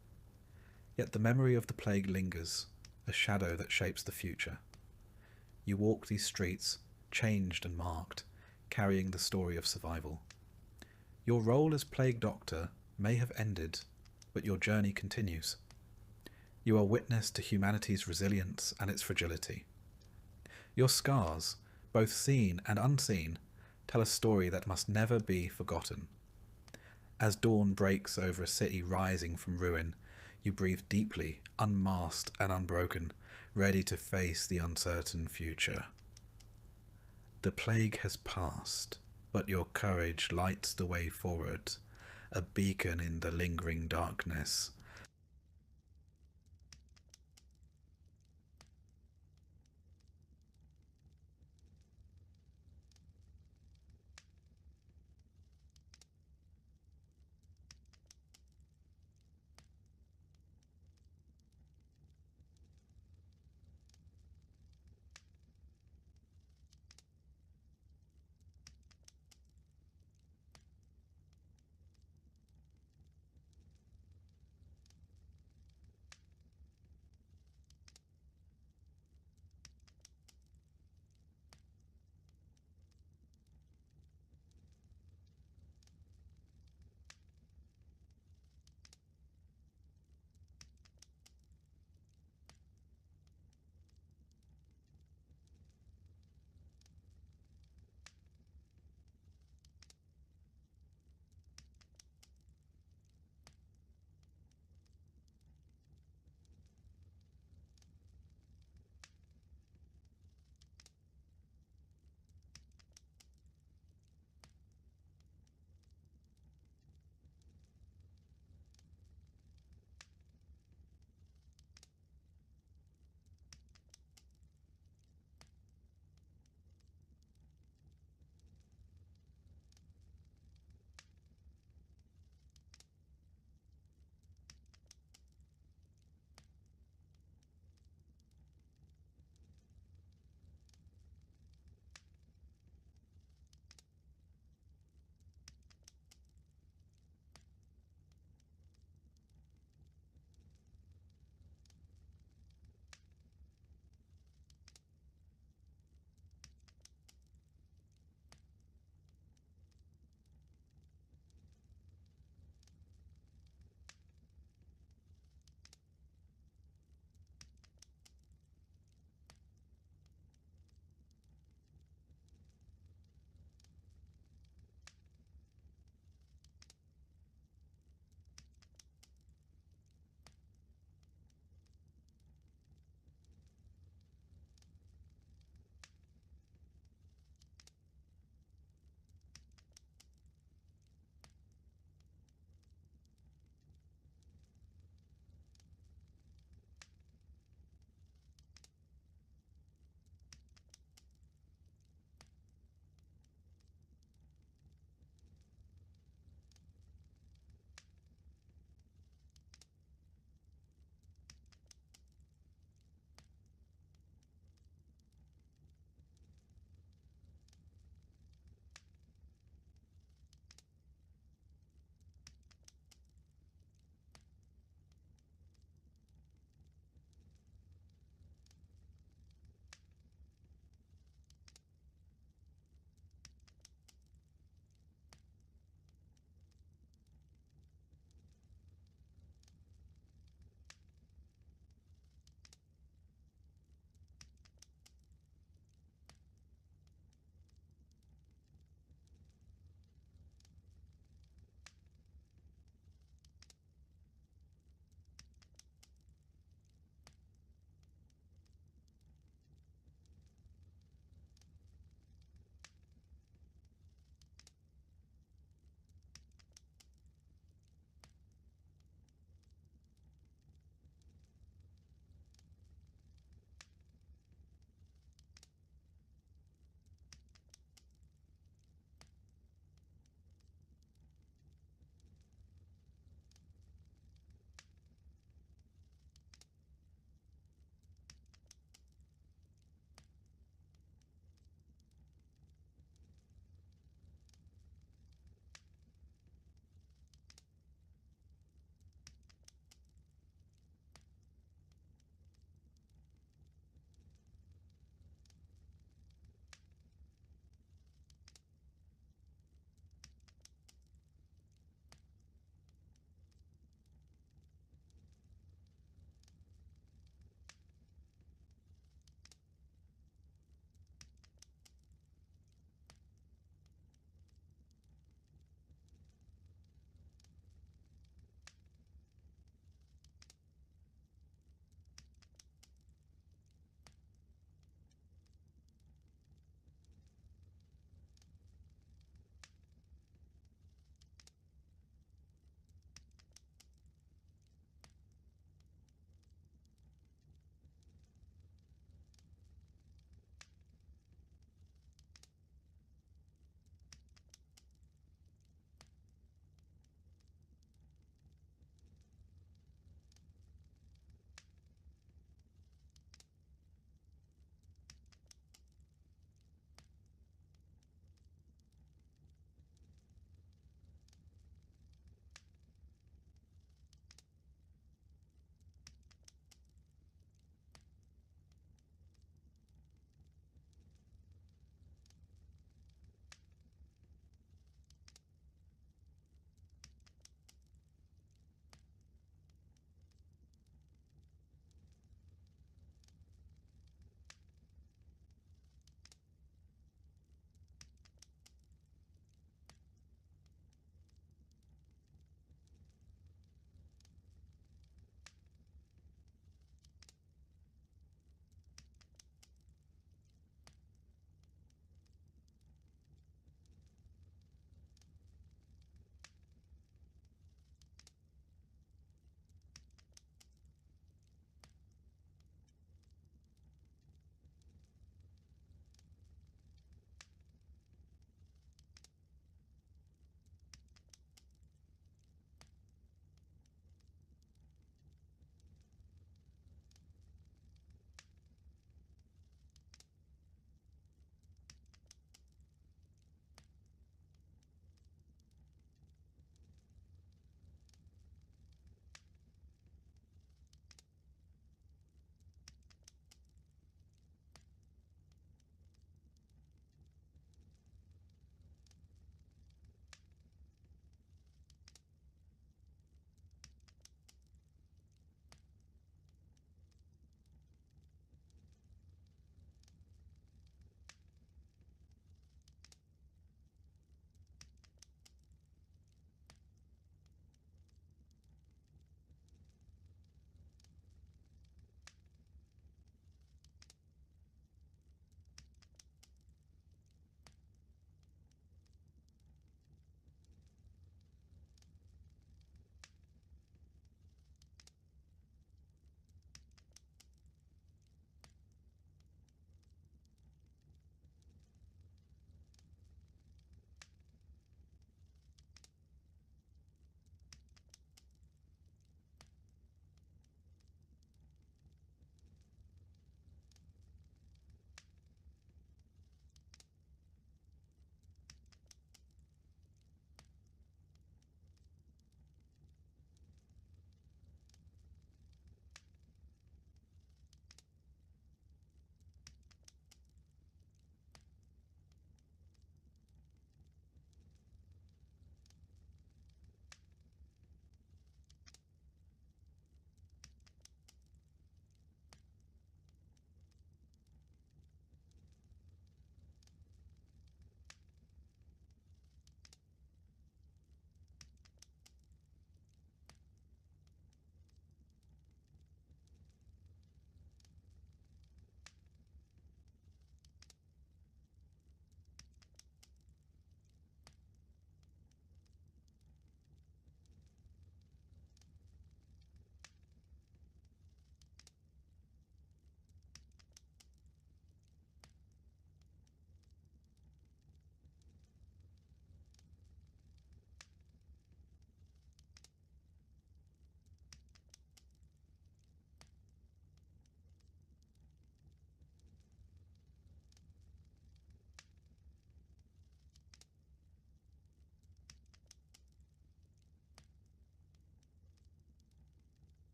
Yet the memory of the plague lingers, a shadow that shapes the future. You walk these streets, changed and marked, carrying the story of survival. Your role as Plague Doctor may have ended, but your journey continues. You are witness to humanity's resilience and its fragility. Your scars, both seen and unseen, tell a story that must never be forgotten. As dawn breaks over a city rising from ruin, you breathe deeply, unmasked and unbroken, ready to face the uncertain future. The plague has passed, but your courage lights the way forward, a beacon in the lingering darkness,